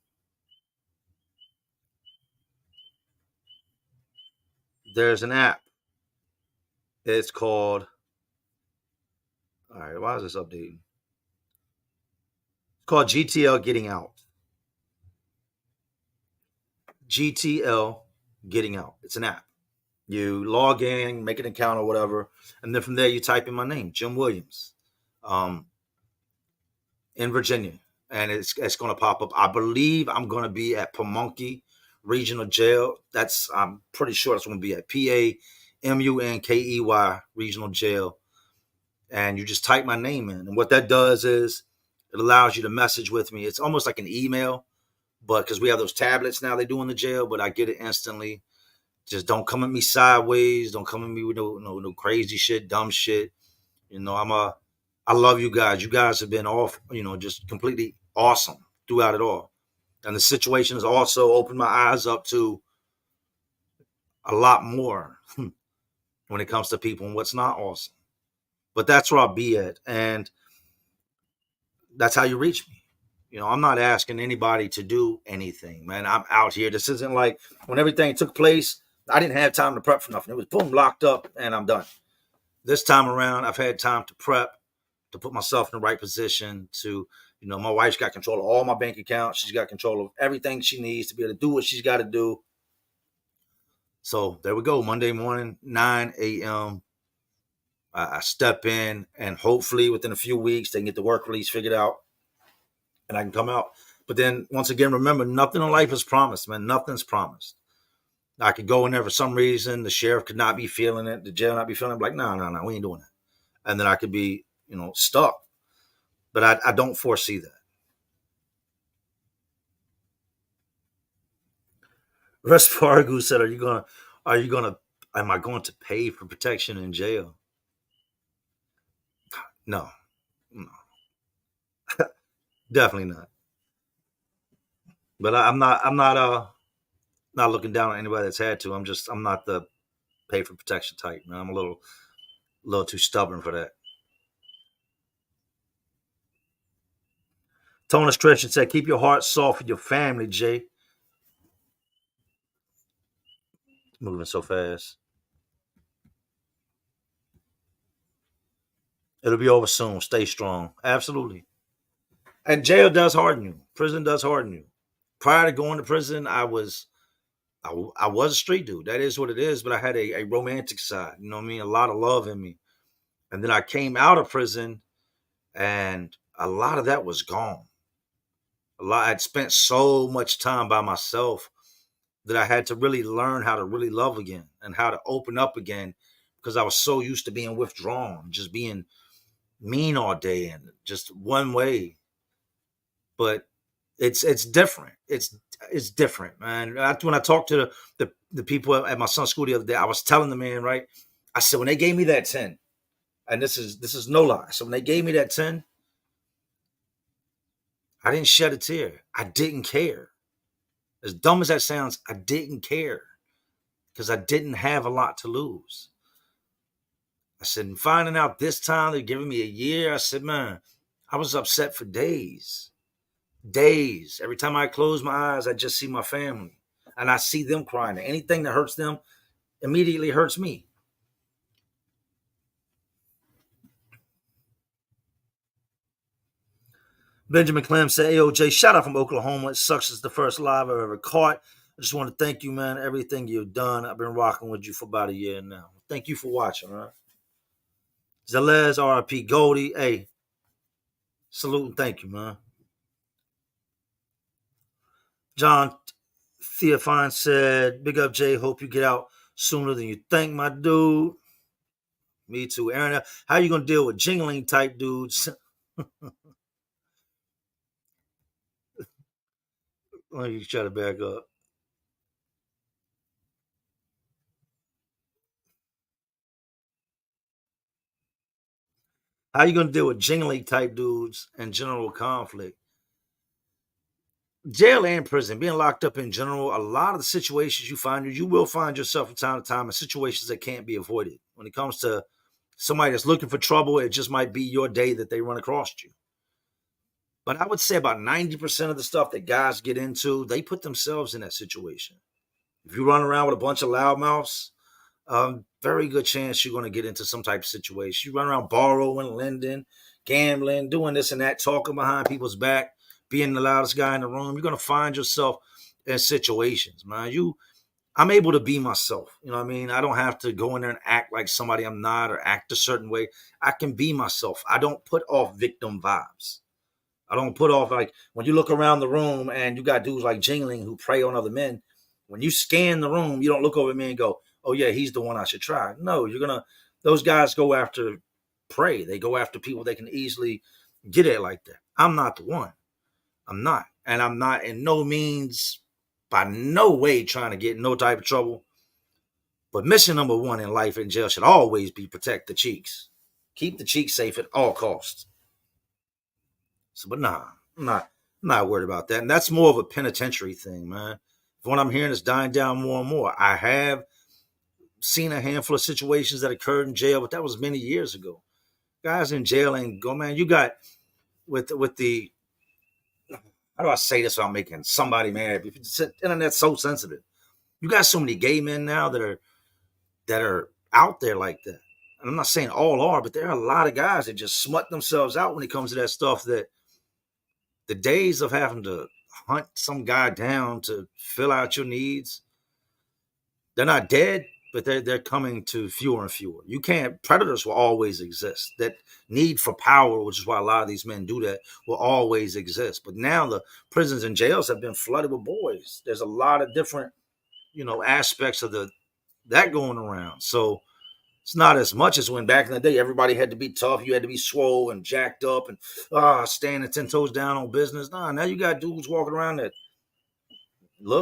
S2: There's an app. It's called, all right, why is this updating? It's called GTL Getting Out. GTL Getting Out. It's an app. You log in, make an account or whatever, and then from there you type in my name, Jim Williams, um, in Virginia, and it's going to pop up. I believe I'm going to be at Pamunkey Regional Jail. I'm pretty sure it's going to be at PAMUNKEY Regional Jail, and you just type my name in, and what that does is it allows you to message with me. It's almost like an email, but because we have those tablets now they do in the jail, but I get it instantly. Just don't come at me sideways. Don't come at me with no crazy shit, dumb shit. I love you guys. You guys have been just completely awesome throughout it all. And the situation has also opened my eyes up to a lot more when it comes to people and what's not awesome. But that's where I'll be at. And that's how you reach me. I'm not asking anybody to do anything, man. I'm out here. This isn't like when everything took place, I didn't have time to prep for nothing. It was boom, locked up, and I'm done. This time around, I've had time to prep, to put myself in the right position to, my wife's got control of all my bank accounts. She's got control of everything she needs to be able to do what she's got to do. So there we go. Monday morning, 9 a.m. I step in, and hopefully within a few weeks, they can get the work release figured out and I can come out. But then once again, remember, nothing in life is promised, man. Nothing's promised. I could go in there for some reason. The sheriff could not be feeling it. The jail not be feeling it. I'm like, no, we ain't doing that. And then I could be, stuck. But I don't foresee that. Russ Fargu said, am I going to pay for protection in jail? No, definitely not. But I'm not looking down on anybody that's had to. I'm not the pay for protection type, man. I'm a little too stubborn for that. Tony Stretch said, keep your heart soft for your family, Jay. Moving so fast. It'll be over soon. Stay strong. Absolutely. And jail does harden you. Prison does harden you. Prior to going to prison, I was a street dude. That is what it is. But I had a romantic side. You know what I mean? A lot of love in me. And then I came out of prison, and a lot of that was gone. I'd spent so much time by myself that I had to really learn how to really love again and how to open up again, because I was so used to being withdrawn, just being mean all day and just one way. But it's different. It's different, man. When I talked to the people at my son's school the other day, I was telling the man, right? I said, when they gave me that 10, and this is no lie. So when they gave me that 10, I didn't shed a tear. I didn't care. As dumb as that sounds, I didn't care because I didn't have a lot to lose. I said, and finding out this time they're giving me a year, I said, man, I was upset for days. Days. Every time I close my eyes, I just see my family. And I see them crying. Anything that hurts them immediately hurts me. Benjamin Clem said, AOJ, shout out from Oklahoma. It sucks it's the first live I've ever caught. I just want to thank you, man. Everything you've done. I've been rocking with you for about a year now. Thank you for watching, man. Zelez, RIP Goldie. Hey, salute and thank you, man. John Theophane said, big up, Jay. Hope you get out sooner than you think, my dude. Me too. Aaron, how you going to deal with jingling type dudes? Let me try to back up. How you going to deal with jingling type dudes and general conflict? Jail and prison, being locked up in general, a lot of the situations you will find yourself from time to time in situations that can't be avoided. When it comes to somebody that's looking for trouble, it just might be your day that they run across you. But I would say about 90% of the stuff that guys get into, they put themselves in that situation. If you run around with a bunch of loudmouths, very good chance you're going to get into some type of situation. You run around borrowing, lending, gambling, doing this and that, talking behind people's back, being the loudest guy in the room. You're going to find yourself in situations, man. I'm able to be myself. You know what I mean? I don't have to go in there and act like somebody I'm not or act a certain way. I can be myself. I don't put off victim vibes. I don't put off, like, when you look around the room and you got dudes like Jingling who prey on other men. When you scan the room, you don't look over at me and go, oh yeah, he's the one I should try. No, those guys go after prey. They go after people they can easily get at like that. I'm not the one. I'm not. And I'm not in no means, by no way, trying to get in no type of trouble. But mission number one in life in jail should always be protect the cheeks. Keep the cheeks safe at all costs. So, but nah, I'm not worried about that. And that's more of a penitentiary thing, man. What I'm hearing is dying down more and more. I have seen a handful of situations that occurred in jail, but that was many years ago. Guys in jail ain't go, man. You got with the how do I say this without making somebody mad? The internet's so sensitive. You got so many gay men now that are out there like that. And I'm not saying all are, but there are a lot of guys that just smut themselves out when it comes to that stuff. That the days of having to hunt some guy down to fill out your needs, they're not dead, but they're coming to fewer and fewer. You can't, predators will always exist. That need for power, which is why a lot of these men do that, will always exist. But now the prisons and jails have been flooded with boys. There's a lot of different, aspects of that going around. So it's not as much as when back in the day everybody had to be tough. You had to be swole and jacked up and standing 10 toes down on business. Nah, now you got dudes walking around that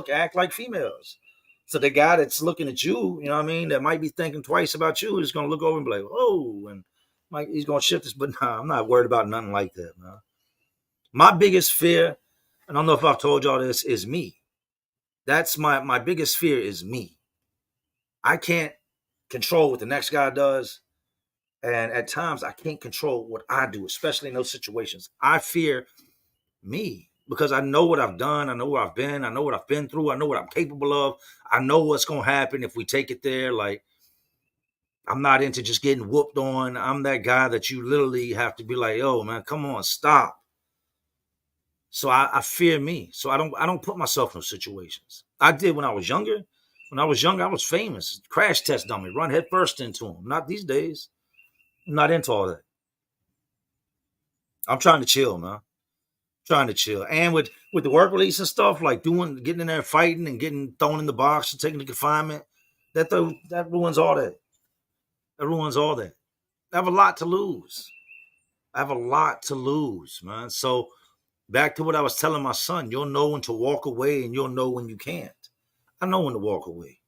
S2: act like females. So the guy that's looking at you, you know what I mean, that might be thinking twice about you, is going to look over and be like, oh, and he's going to shift this. But nah, I'm not worried about nothing like that, man. My biggest fear, and I don't know if I've told y'all this, is me. That's my biggest fear is me. I can't control what the next guy does. And at times I can't control what I do, especially in those situations. I fear me because I know what I've done. I know where I've been. I know what I've been through. I know what I'm capable of. I know what's going to happen if we take it there. Like, I'm not into just getting whooped on. I'm that guy that you literally have to be like, "Yo, man, come on, stop." So I fear me. So I don't put myself in those situations. I did when I was younger. When I was younger, I was famous. Crash test dummy, run head first into him. Not these days. I'm not into all that. I'm trying to chill, man. Trying to chill. And with the work release and stuff, like getting in there fighting and getting thrown in the box and taking the confinement, that ruins all that. That ruins all that. I have a lot to lose. I have a lot to lose, man. So back to what I was telling my son, you'll know when to walk away and you'll know when you can't. I know when to walk away.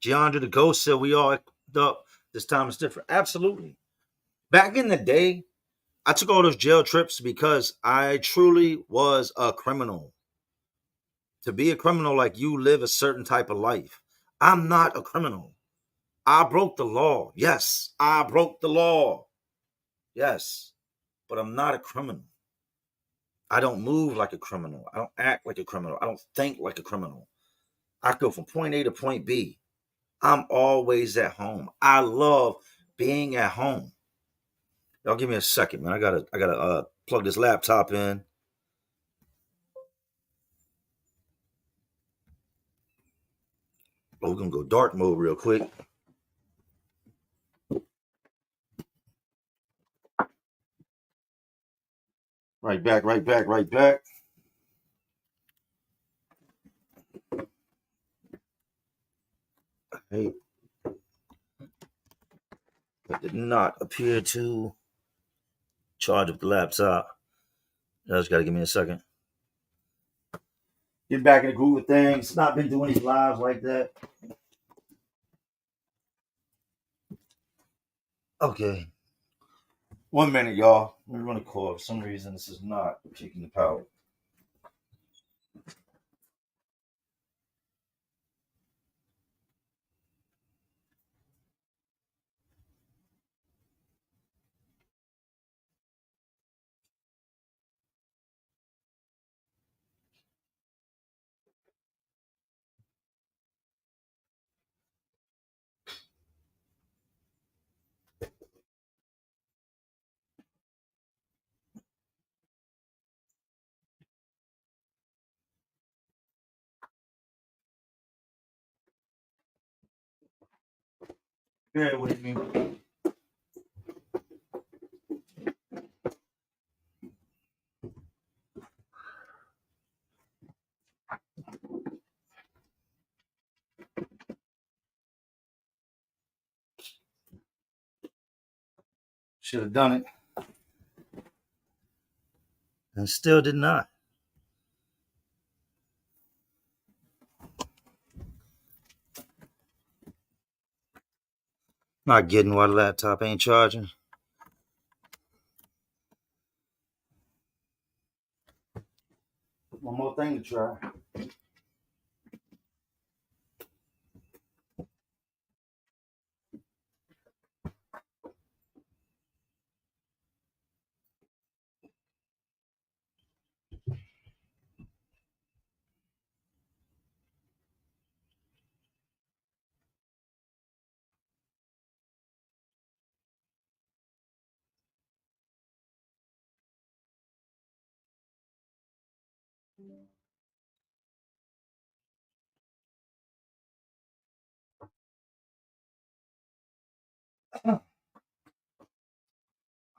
S2: Giandra the Ghost said we all up. This time is different. Absolutely. Back in the day, I took all those jail trips because I truly was a criminal. To be a criminal, like, you live a certain type of life. I'm not a criminal. I broke the law. Yes, I broke the law. Yes, but I'm not a criminal. I don't move like a criminal. I don't act like a criminal. I don't think like a criminal. I go from point A to point B. I'm always at home. I love being at home. Y'all give me a second, man. I gotta plug this laptop in. Oh, we're gonna go dark mode real quick. Right back, right back, right back. Hey, that did not appear to charge up the laptop. You just gotta give me a second. Get back in the groove of things. Not been doing these lives like that. Okay. 1 minute, y'all. Let me run a call. For some reason, this is not kicking the power. Bear with me. Should have done it. And still did not. Not getting why the laptop ain't charging. One more thing to try.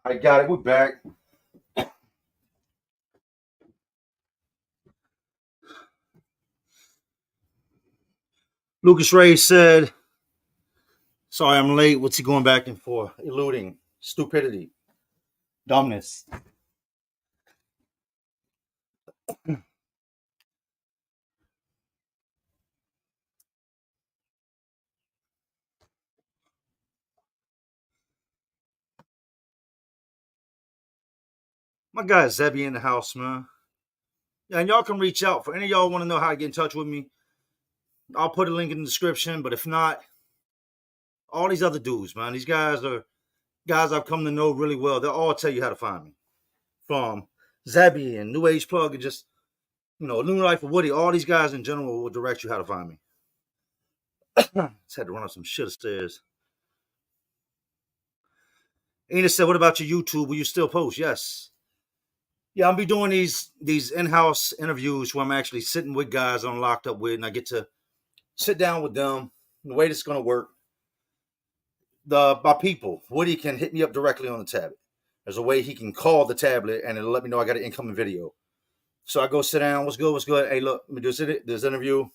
S2: I got it. We're back. Lucas Ray said, sorry I'm late. What's he going back and forth? Eluding. Stupidity. Dumbness. My guy Zebby in the house, man. Yeah, and y'all can reach out. For any of y'all want to know how to get in touch with me, I'll put a link in the description. But if not, all these other dudes, man, these guys are guys I've come to know really well. They'll all tell you how to find me. From Zebby and New Age Plug and just, New Life of Woody, all these guys in general will direct you how to find me. Just had to run up some shit upstairs. Enid said, what about your YouTube? Will you still post? Yes. Yeah, I'll be doing these in-house interviews where I'm actually sitting with guys I'm locked up with, and I get to sit down with them. The way this is going to work, my people, Woody can hit me up directly on the tablet. There's a way he can call the tablet, and it'll let me know I got an incoming video. So I go sit down. What's good? What's good? Hey, look, let me do this interview.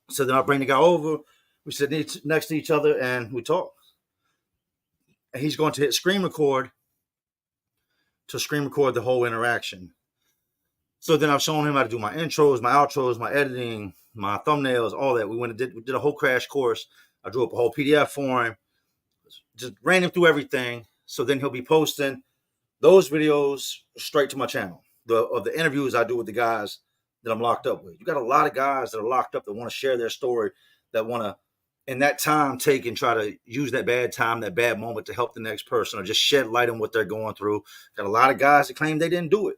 S2: So then I bring the guy over. We sit next to each other, and we talk. And he's going to hit screen record to screen record the whole interaction. So then I've shown him how to do my intros, my outros, my editing, my thumbnails, all that. We did a whole crash course. I drew up a whole PDF for him, just ran him through everything. So then he'll be posting those videos straight to my channel. Of the interviews I do with the guys that I'm locked up with. You got a lot of guys that are locked up that want to share their story, that want to in that time taken, try to use that bad time, that bad moment to help the next person or just shed light on what they're going through. Got a lot of guys that claim they didn't do it.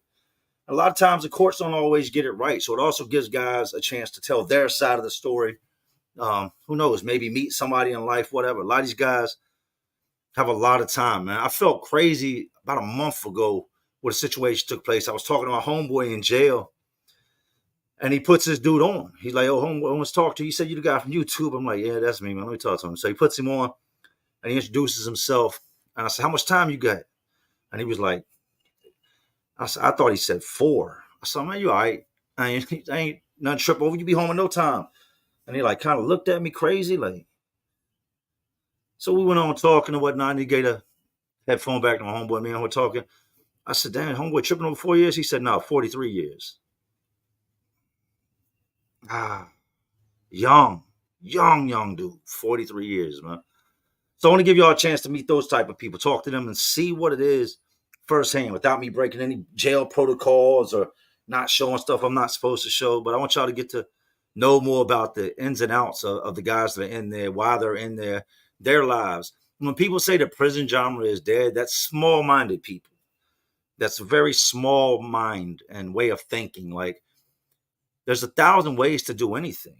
S2: A lot of times the courts don't always get it right. So it also gives guys a chance to tell their side of the story. Who knows, maybe meet somebody in life, whatever. A lot of these guys have a lot of time, man. I felt crazy about a month ago when a situation took place. I was talking to my homeboy in jail, and he puts this dude on. He's like, "Oh, homeboy, I want to talk to you." He said, "You the guy from YouTube?" I'm like, "Yeah, that's me, man. Let me talk to him." So he puts him on, and he introduces himself. And I said, "How much time you got?" And he was like, I thought he said 4. I said, "Man, you all right? I ain't nothing trip over. You be home in no time." And he like kind of looked at me crazy, like. So we went on talking and whatnot. And he gave a headphone back to my homeboy. Me and we're talking. I said, "Damn, homeboy, tripping over 4 years?" He said, "No, 43 years." Ah, young dude, 43 years, man. So I want to give y'all a chance to meet those type of people, talk to them, and see what it is firsthand without me breaking any jail protocols or not showing stuff I'm not supposed to show. But I want y'all to get to know more about the ins and outs of the guys that are in there, why they're in there, their lives. When people say the prison genre is dead, that's small-minded people. That's a very small mind and way of thinking. Like, there's 1,000 ways to do anything.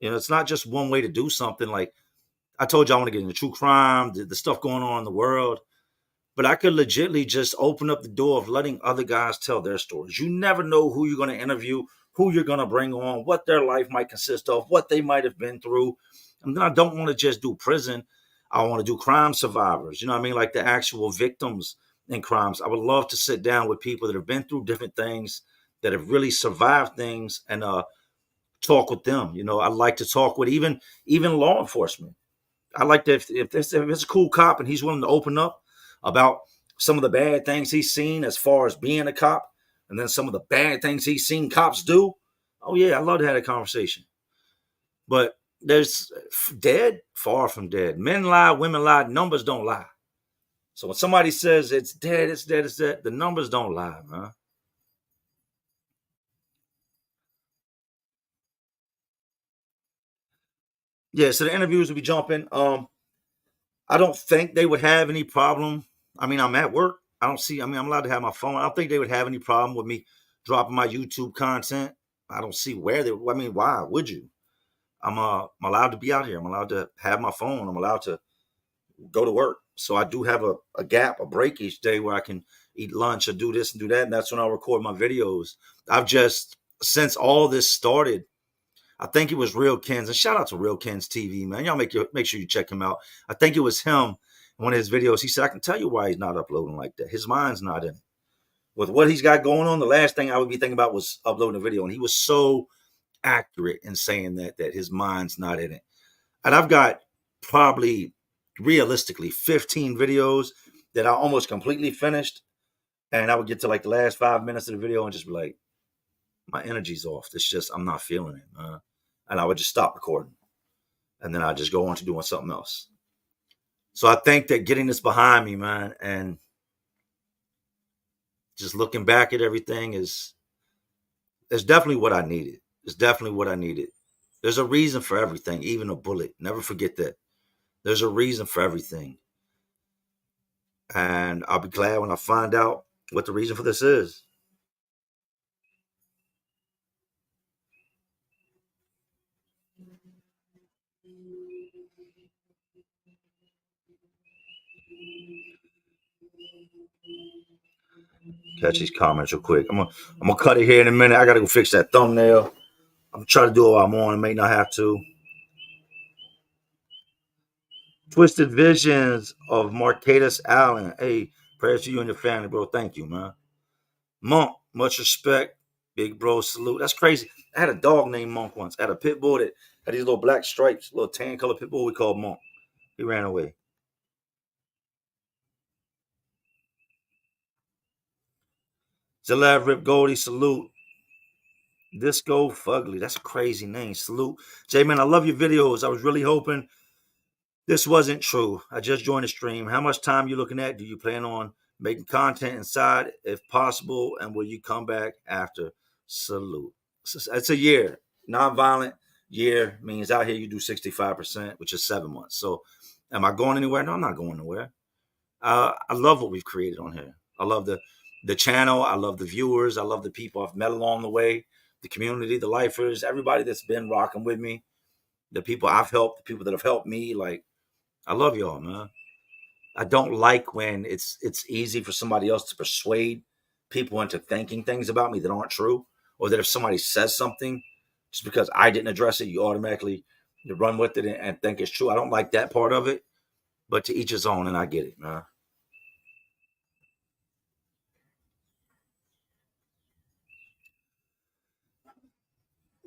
S2: It's not just one way to do something. Like I told you, I want to get into true crime, the stuff going on in the world. But I could legitimately just open up the door of letting other guys tell their stories. You never know who you're going to interview, who you're going to bring on, what their life might consist of, what they might have been through. And then I don't want to just do prison. I want to do crime survivors. You know what I mean? Like the actual victims in crimes. I would love to sit down with people that have been through different things, that have really survived things, and talk with them. I like to talk with even law enforcement. I like that if it's a cool cop and he's willing to open up about some of the bad things he's seen as far as being a cop, and then some of the bad things he's seen cops do. Oh yeah, I love to have a conversation. But there's dead, far from dead. Men lie, women lie, numbers don't lie. So when somebody says it's dead, it's dead, it's dead, the numbers don't lie, man. Yeah, so the interviews will be jumping. I don't think they would have any problem. I mean, I'm at work. I'm allowed to have my phone. I don't think they would have any problem with me dropping my YouTube content. I don't see where why would you? I'm allowed to be out here. I'm allowed to have my phone. I'm allowed to go to work. So I do have a gap, a break each day where I can eat lunch or do this and do that. And that's when I record my videos. I've just, since all this started, I think it was Real Kens, and shout out to Real Kens TV, man. Y'all make sure you check him out. I think it was him in one of his videos. He said, "I can tell you why he's not uploading like that. His mind's not in it. With what he's got going on, the last thing I would be thinking about was uploading a video." And he was so accurate in saying that his mind's not in it. And I've got probably realistically 15 videos that I almost completely finished. And I would get to like the last 5 minutes of the video and just be like, my energy's off. It's just, I'm not feeling it. And I would just stop recording. And then I just go on to doing something else. So I think that getting this behind me, man, and just looking back at everything is definitely what I needed. It's definitely what I needed. There's a reason for everything, even a bullet. Never forget that. There's a reason for everything. And I'll be glad when I find out what the reason for this is. Catch these comments real quick. I'm gonna cut it here in a minute. I gotta go fix that thumbnail. I'm trying to do it while I'm on. I may not have to. Twisted Visions of Marquatus Allen. Hey, prayers to you and your family, bro. Thank you, man. Monk, much respect. Big bro, salute. That's crazy. I had a dog named Monk once. I had a pit bull that had these little black stripes, little tan color pit bull we called Monk. He ran away. Zalav Rip Goldie, salute. Disco Fugly. That's a crazy name. Salute. J man, I love your videos. I was really hoping this wasn't true. I just joined the stream. How much time you looking at? Do you plan on making content inside if possible? And will you come back after? Salute. It's a year. Nonviolent. year means out here you do 65%, which is 7 months. So am I going anywhere? No, I'm not going nowhere. I love what we've created on here. I love the channel. I love the viewers. I love the people I've met along the way, the community, the lifers, everybody that's been rocking with me, the people I've helped, the people that have helped me. Like, I love y'all, man. I don't like when it's easy for somebody else to persuade people into thinking things about me that aren't true, or that if somebody says something, just because I didn't address it, you automatically you run with it and think it's true. I don't like that part of it, but to each his own, and I get it, man.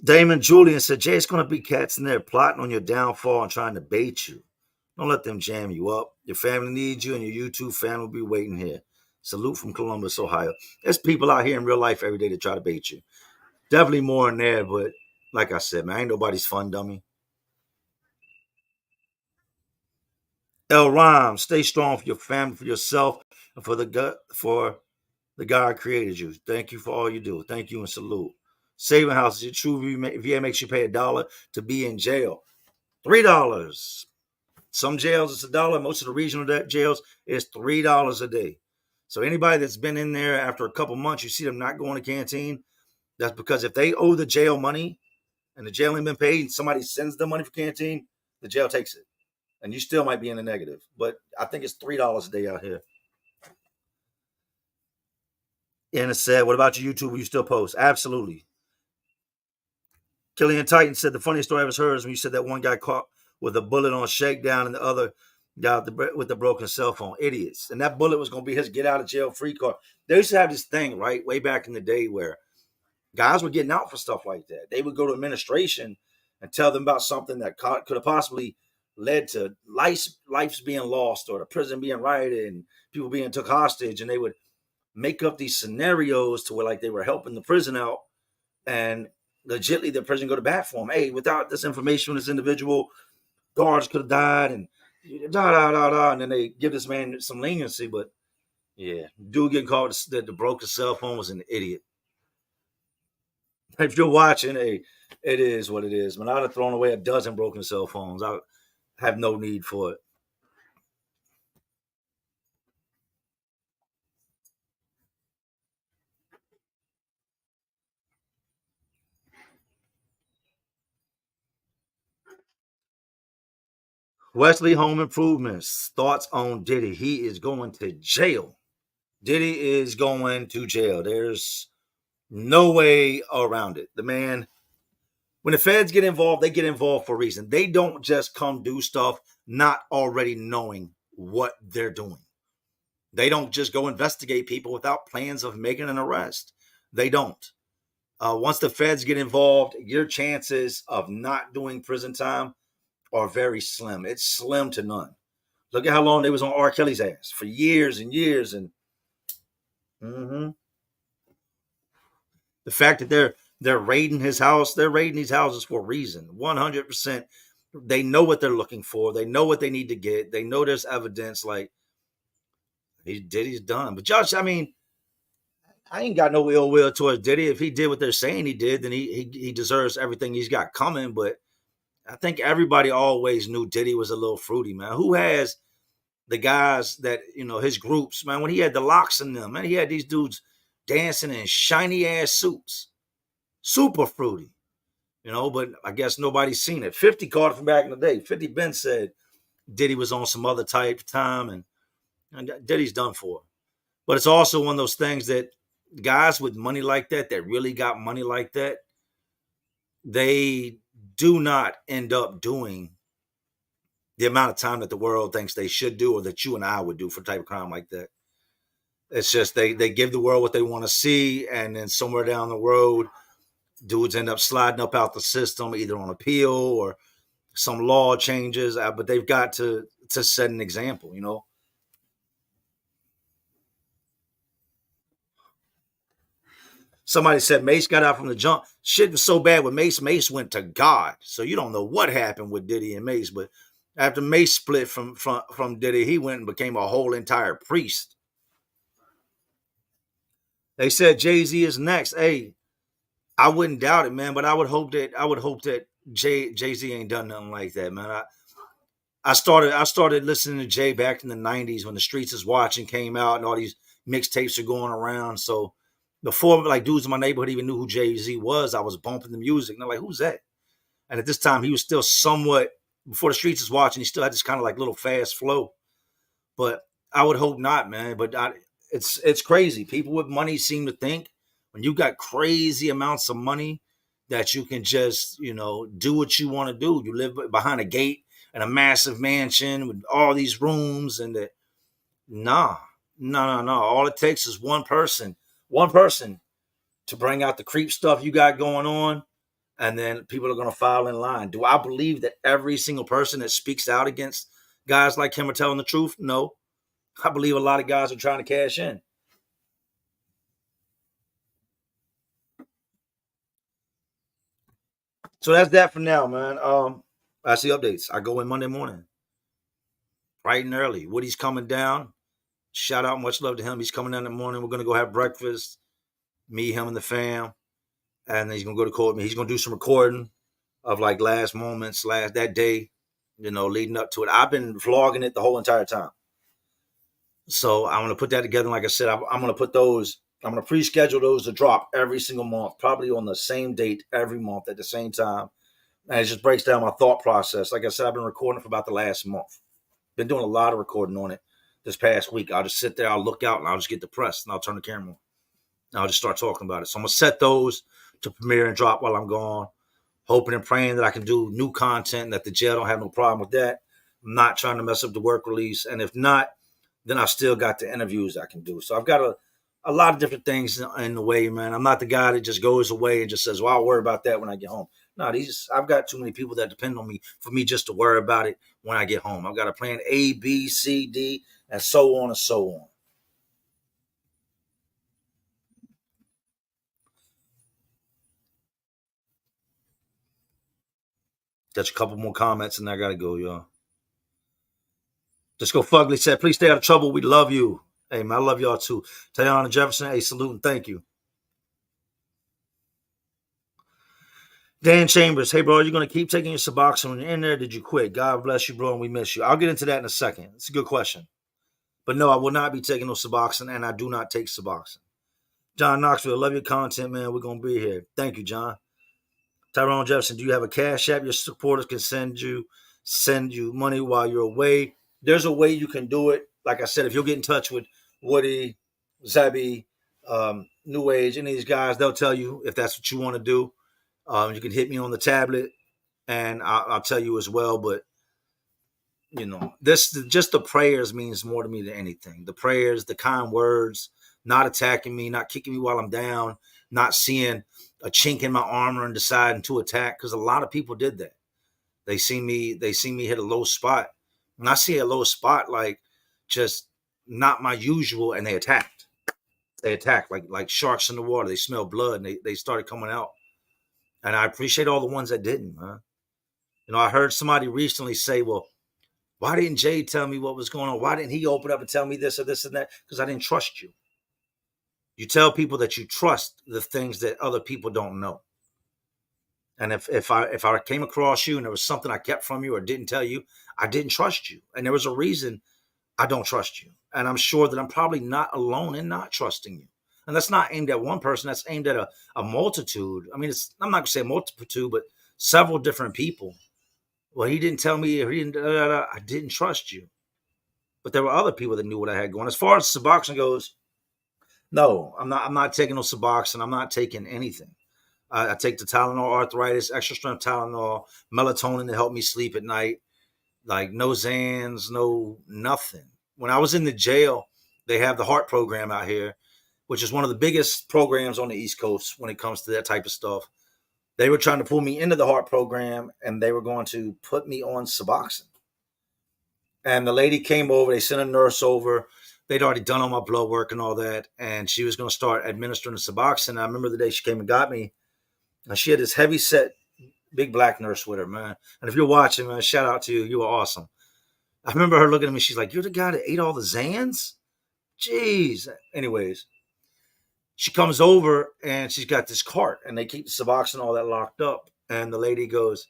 S2: Damon Julian said, Jay, it's going to be cats in there plotting on your downfall and trying to bait you. Don't let them jam you up. Your family needs you, and your YouTube fan will be waiting here. Salute from Columbus, Ohio. There's people out here in real life every day to try to bait you. Definitely more in there, but like I said, man, ain't nobody's fun dummy. L. Rhymes, stay strong for your family, for yourself, and for the God created you. Thank you for all you do. Thank you and salute. Saving House, is it true VA makes you pay $1 to be in jail? $3. Some jails it's $1. Most of the regional jails is $3 a day. So anybody that's been in there after a couple months, you see them not going to canteen. That's because if they owe the jail money and the jail ain't been paid, and somebody sends them money for canteen, the jail takes it, and you still might be in the negative. But I think it's $3 a day out here. And it said, "What about your YouTube? Will you still post?" Absolutely. Killian Titan said the funniest story I ever heard is when you said that one guy caught with a bullet on shakedown and the other guy with the broken cell phone. Idiots. And that bullet was going to be his get out of jail free card. They used to have this thing, right, way back in the day where guys were getting out for stuff like that. They would go to administration and tell them about something that could have possibly led to life's being lost or the prison being rioted and people being took hostage. And they would make up these scenarios to where like they were helping the prison out, and legitly the prison go to bat for him. Hey, without this information on this individual, guards could have died, and da da da da. And then they give this man some leniency. But yeah, dude getting caught that the broke cell phone was an idiot. If you're watching, hey, it is what it is. Man, I'd have thrown away a dozen broken cell phones. I have no need for it. Wesley Home Improvements. Thoughts on Diddy? He is going to jail. Diddy is going to jail. There's no way around it. The man, when the feds get involved, they get involved for a reason. They don't just come do stuff not already knowing what they're doing. They don't just go investigate people without plans of making an arrest. They don't. Once the feds get involved, your chances of not doing prison time are very slim. It's slim to none. Look at how long they was on R. Kelly's ass for years and years, and the fact that they're raiding his house, they're raiding these houses for a reason. 100%. They know what they're looking for. They know what they need to get. They know there's evidence. Like Diddy's done. But Josh, I mean, I ain't got no ill will towards Diddy. If he did what they're saying he did, then he deserves everything he's got coming. But I think everybody always knew Diddy was a little fruity, man. Who has the guys that, his groups, man, when he had the locks in them, man, he had these dudes dancing in shiny ass suits. Super fruity, but I guess nobody's seen it. 50 caught it from back in the day. 50 Ben said Diddy was on some other type time, and Diddy's done for. But it's also one of those things that guys with money like that really got money like that, they do not end up doing the amount of time that the world thinks they should do or that you and I would do for a type of crime like that. It's just they give the world what they want to see, and then somewhere down the road, dudes end up sliding up out the system, either on appeal or some law changes. But they've got to set an example. Somebody said Mace got out from the jump. Shit was so bad with Mace. Mace went to God. So you don't know what happened with Diddy and Mace, but after Mace split from Diddy, he went and became a whole entire priest. They said Jay-Z is next. Hey, I wouldn't doubt it, man, but I would hope that Jay-Z ain't done nothing like that, man. I started listening to Jay back in the 90s when The Streets Is Watching came out and all these mixtapes are going around. So before like dudes in my neighborhood even knew who Jay-Z was, I was bumping the music. And they're like, who's that? And at this time he was still somewhat, before The Streets Is Watching, he still had this kind of like little fast flow. But I would hope not, man. But it's crazy. People with money seem to think when you got crazy amounts of money that you can just, do what you want to do. You live behind a gate in a massive mansion with all these rooms and that. Nah, no. All it takes is one person to bring out the creep stuff you got going on, and then people are going to file in line. Do I believe that every single person that speaks out against guys like him are telling the truth? No. I believe a lot of guys are trying to cash in. So that's that for now, man. That's the updates. I go in Monday morning, bright and early. Woody's coming down. Shout out, much love to him. He's coming down in the morning. We're gonna go have breakfast. Me, him, and the fam, and then he's gonna go to court with me. He's gonna do some recording of like last moments, that day, leading up to it. I've been vlogging it the whole entire time. So I'm gonna put that together. And like I said, I'm gonna put those. I'm gonna pre-schedule those to drop every single month, probably on the same date every month at the same time. And it just breaks down my thought process. Like I said, I've been recording for about the last month. Been doing a lot of recording on it this past week. I'll just sit there, I'll look out, and I'll just get depressed, and I'll turn the camera on. And I'll just start talking about it. So I'm gonna set those to premiere and drop while I'm gone, hoping and praying that I can do new content and that the jail don't have no problem with that. I'm not trying to mess up the work release. And if not, then I've still got the interviews I can do. So I've got a lot of different things in the way, man. I'm not the guy that just goes away and just says, well, I'll worry about that when I get home. No, I've got too many people that depend on me for me just to worry about it when I get home. I've got a plan A, B, C, D, and so on and so on. Got a couple more comments and I got to go, y'all. Just go Fugly said, please stay out of trouble. We love you. Hey, man, I love y'all too. Tayana Jefferson, hey, salute and thank you. Dan Chambers, hey, bro, you're going to keep taking your Suboxone when you're in there? Did you quit? God bless you, bro, and we miss you. I'll get into that in a second. It's a good question. But no, I will not be taking no Suboxone, and I do not take Suboxone. John Knoxville, love your content, man. We're going to be here. Thank you, John. Tyrone Jefferson, do you have a cash app your supporters can send you money while you're away? There's a way you can do it. Like I said, if you'll get in touch with Woody, Zebby, New Age, any of these guys, they'll tell you if that's what you want to do. You can hit me on the tablet, and I'll tell you as well. But this just the prayers means more to me than anything. The prayers, the kind words, not attacking me, not kicking me while I'm down, not seeing a chink in my armor and deciding to attack. Because a lot of people did that. They see me hit a low spot, and I see a low spot like just not my usual, and they attacked. They attacked like sharks in the water. They smell blood, and they started coming out. And I appreciate all the ones that didn't, man. I heard somebody recently say, well, why didn't Jay tell me what was going on? Why didn't he open up and tell me this or this and that? Because I didn't trust you. You tell people that you trust the things that other people don't know. And if I came across you and there was something I kept from you or didn't tell you, I didn't trust you. And there was a reason I don't trust you. And I'm sure that I'm probably not alone in not trusting you. And that's not aimed at one person. That's aimed at a multitude. I mean, I'm not going to say a multitude, but several different people. Well, he didn't tell me, or he didn't. I didn't trust you. But there were other people that knew what I had going. As far as Suboxone goes, no, I'm not. I'm not taking no Suboxone. I'm not taking anything. I take the Tylenol arthritis, extra strength Tylenol, melatonin to help me sleep at night. Like no Zans, no nothing. When I was in the jail, they have the heart program out here, which is one of the biggest programs on the East Coast when it comes to that type of stuff. They were trying to pull me into the heart program, and they were going to put me on Suboxone. And the lady came over. They sent a nurse over. They'd already done all my blood work and all that, and she was going to start administering the Suboxone. I remember the day she came and got me, and she had this heavy set, big black nurse with her, man. And if you're watching, man, shout out to you. You were awesome. I remember her looking at me. She's like, "You're the guy that ate all the Zans?" Jeez. Anyways, she comes over and she's got this cart, and they keep the Suboxone and all that locked up. And the lady goes,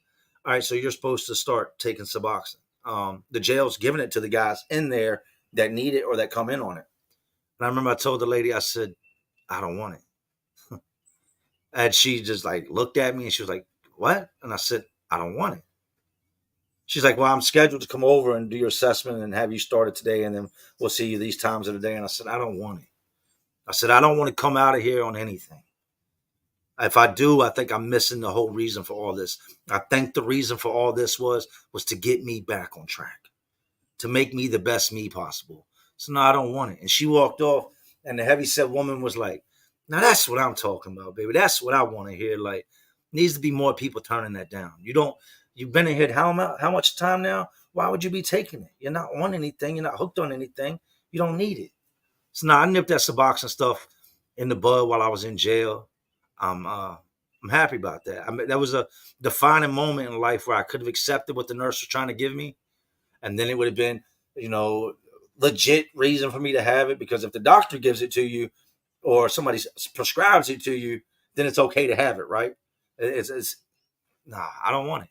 S2: all right, so you're supposed to start taking Suboxone. The jail's giving it to the guys in there that need it or that come in on it. And I remember I told the lady, I said, I don't want it. And she just like looked at me and she was like, what? And I said, I don't want it. She's like, well, I'm scheduled to come over and do your assessment and have you started today. And then we'll see you these times of the day. And I said, I don't want it. I said, I don't want to come out of here on anything. If I do, I think I'm missing the whole reason for all this. I think the reason for all this was to get me back on track, to make me the best me possible. So no, I don't want it. And she walked off, and the heavyset woman was like, now that's what I'm talking about, baby. That's what I want to hear. Like, needs to be more people turning that down. You've been in here how much time now? Why would you be taking it? You're not on anything. You're not hooked on anything. You don't need it. So now I nipped that Suboxone stuff in the bud while I was in jail. I'm happy about that. I mean, that was a defining moment in life where I could have accepted what the nurse was trying to give me, and then it would have been, legit reason for me to have it. Because if the doctor gives it to you, or somebody prescribes it to you, then it's okay to have it, right? It's nah, I don't want it,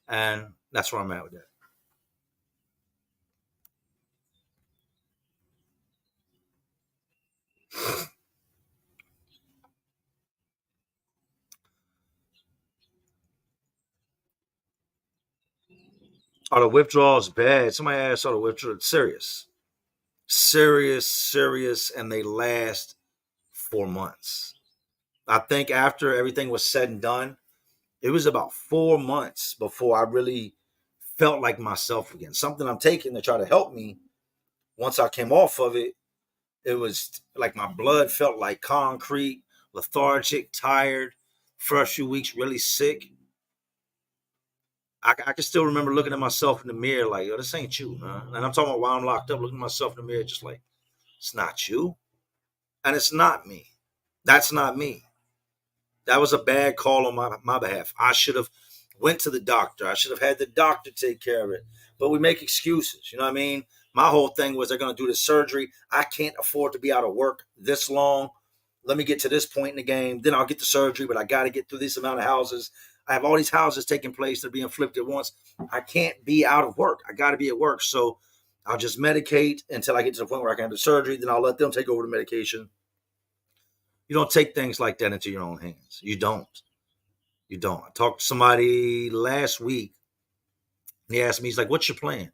S2: and that's where I'm at with that. Are the withdrawals bad? Somebody asked, are the withdrawals serious? Serious, and they last 4 months. I think after everything was said and done, it was about 4 months before I really felt like myself again. Something I'm taking to try to help me. Once I came off of it, it was like my blood felt like concrete, lethargic, tired. First few weeks, really sick. I can still remember looking at myself in the mirror like, yo, this ain't you, man. And I'm talking about while I'm locked up, looking at myself in the mirror, just like, it's not you. And it's not me. That's not me. That was a bad call on my behalf. I should have went to the doctor. I should have had the doctor take care of it. But we make excuses. You know what I mean? My whole thing was they're going to do the surgery. I can't afford to be out of work this long. Let me get to this point in the game. Then I'll get the surgery, but I got to get through this amount of houses. I have all these houses taking place that are being flipped at once. I can't be out of work. I got to be at work. So I'll just medicate until I get to the point where I can have the surgery. Then I'll let them take over the medication. You don't take things like that into your own hands. You don't. You don't. I talked to somebody last week, and he asked me, he's like, what's your plan?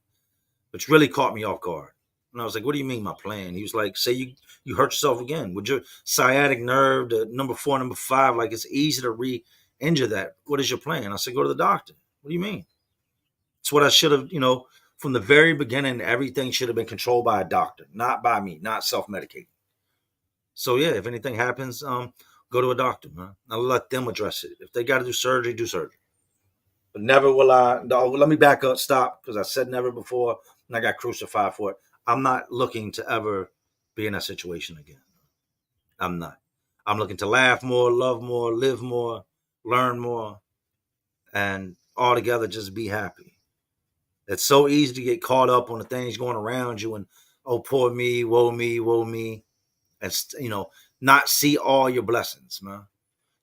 S2: Which really caught me off guard. And I was like, what do you mean my plan? He was like, say you hurt yourself again. With your sciatic nerve, the number 4, number 5, like it's easy to re-injure that. What is your plan? I said, go to the doctor. What do you mean? It's what I should have, from the very beginning, everything should have been controlled by a doctor, not by me, not self-medicating. So yeah, if anything happens, go to a doctor, man. I'll let them address it. If they got to do surgery, do surgery. But never will I. No, let me back up, stop, because I said never before, and I got crucified for it. I'm not looking to ever be in that situation again. I'm not. I'm looking to laugh more, love more, live more, learn more, and all together just be happy. It's so easy to get caught up on the things going around you and, oh, poor me, woe me, woe me. And, not see all your blessings, man.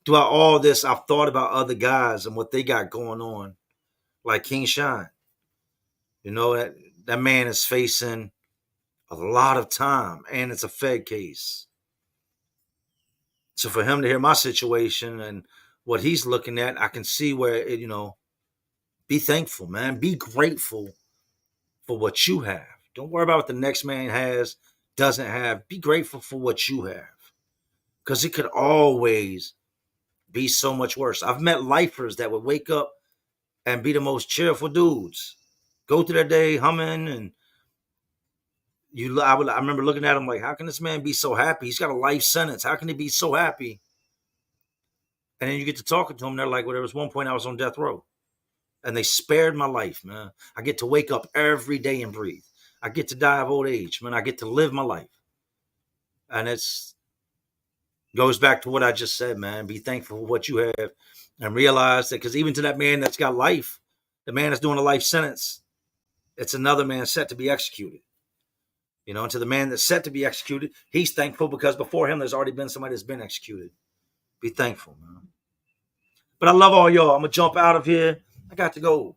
S2: Throughout all this, I've thought about other guys and what they got going on, like King Shine. That man is facing a lot of time, and it's a Fed case. So for him to hear my situation and what he's looking at, I can see where it, be thankful, man. Be grateful for what you have. Don't worry about what the next man has, doesn't have. Be grateful for what you have. Because it could always be so much worse. I've met lifers that would wake up and be the most cheerful dudes, go through their day humming, and I remember looking at him like, how can this man be so happy? He's got a life sentence. How can he be so happy? And then you get to talking to him, they're like, well, there was one point I was on death row, and they spared my life, man. I get to wake up every day and breathe. I get to die of old age, man. I get to live my life, and it's goes back to what I just said, man. Be thankful for what you have and realize that, because even to that man that's got life, the man that's doing a life sentence, it's another man set to be executed. And to the man that's set to be executed, he's thankful because before him, there's already been somebody that's been executed. Be thankful, man. But I love all y'all. I'm going to jump out of here. I got to go.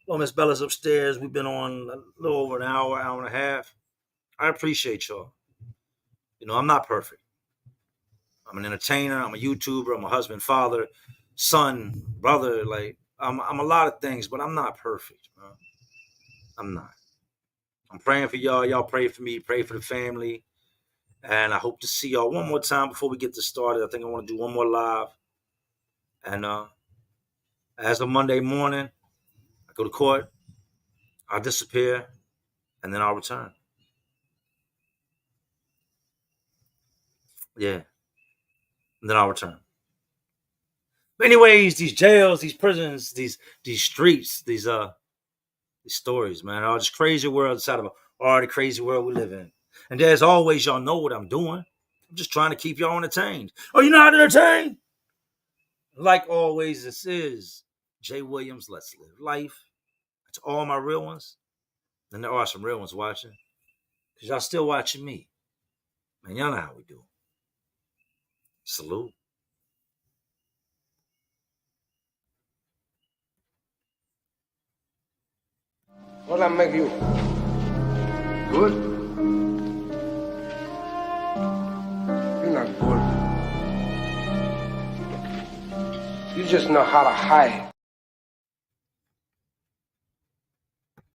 S2: Well, Miss Bella's upstairs. We've been on a little over an hour, hour and a half. I appreciate y'all. You know, I'm not perfect. I'm an entertainer. I'm a YouTuber. I'm a husband, father, son, brother. Like, I'm a lot of things, but I'm not perfect, bro. I'm not. I'm praying for y'all. Y'all pray for me. Pray for the family. And I hope to see y'all one more time before we get this started. I think I want to do one more live. And as of Monday morning, I go to court. I'll disappear. And then I'll return. Yeah. And then I'll return. But anyways, these jails, these prisons, these streets, these stories, man, all this crazy world inside of all the crazy world we live in. And as always, y'all know what I'm doing. I'm just trying to keep y'all entertained. Oh, you're not entertained? Like always, this is Jay Williams. Let's live life. To all my real ones. And there are some real ones watching. Because y'all still watching me. Man, y'all know how we do. Salute.
S1: What I make you? Good? You're not good. You just know how to hide.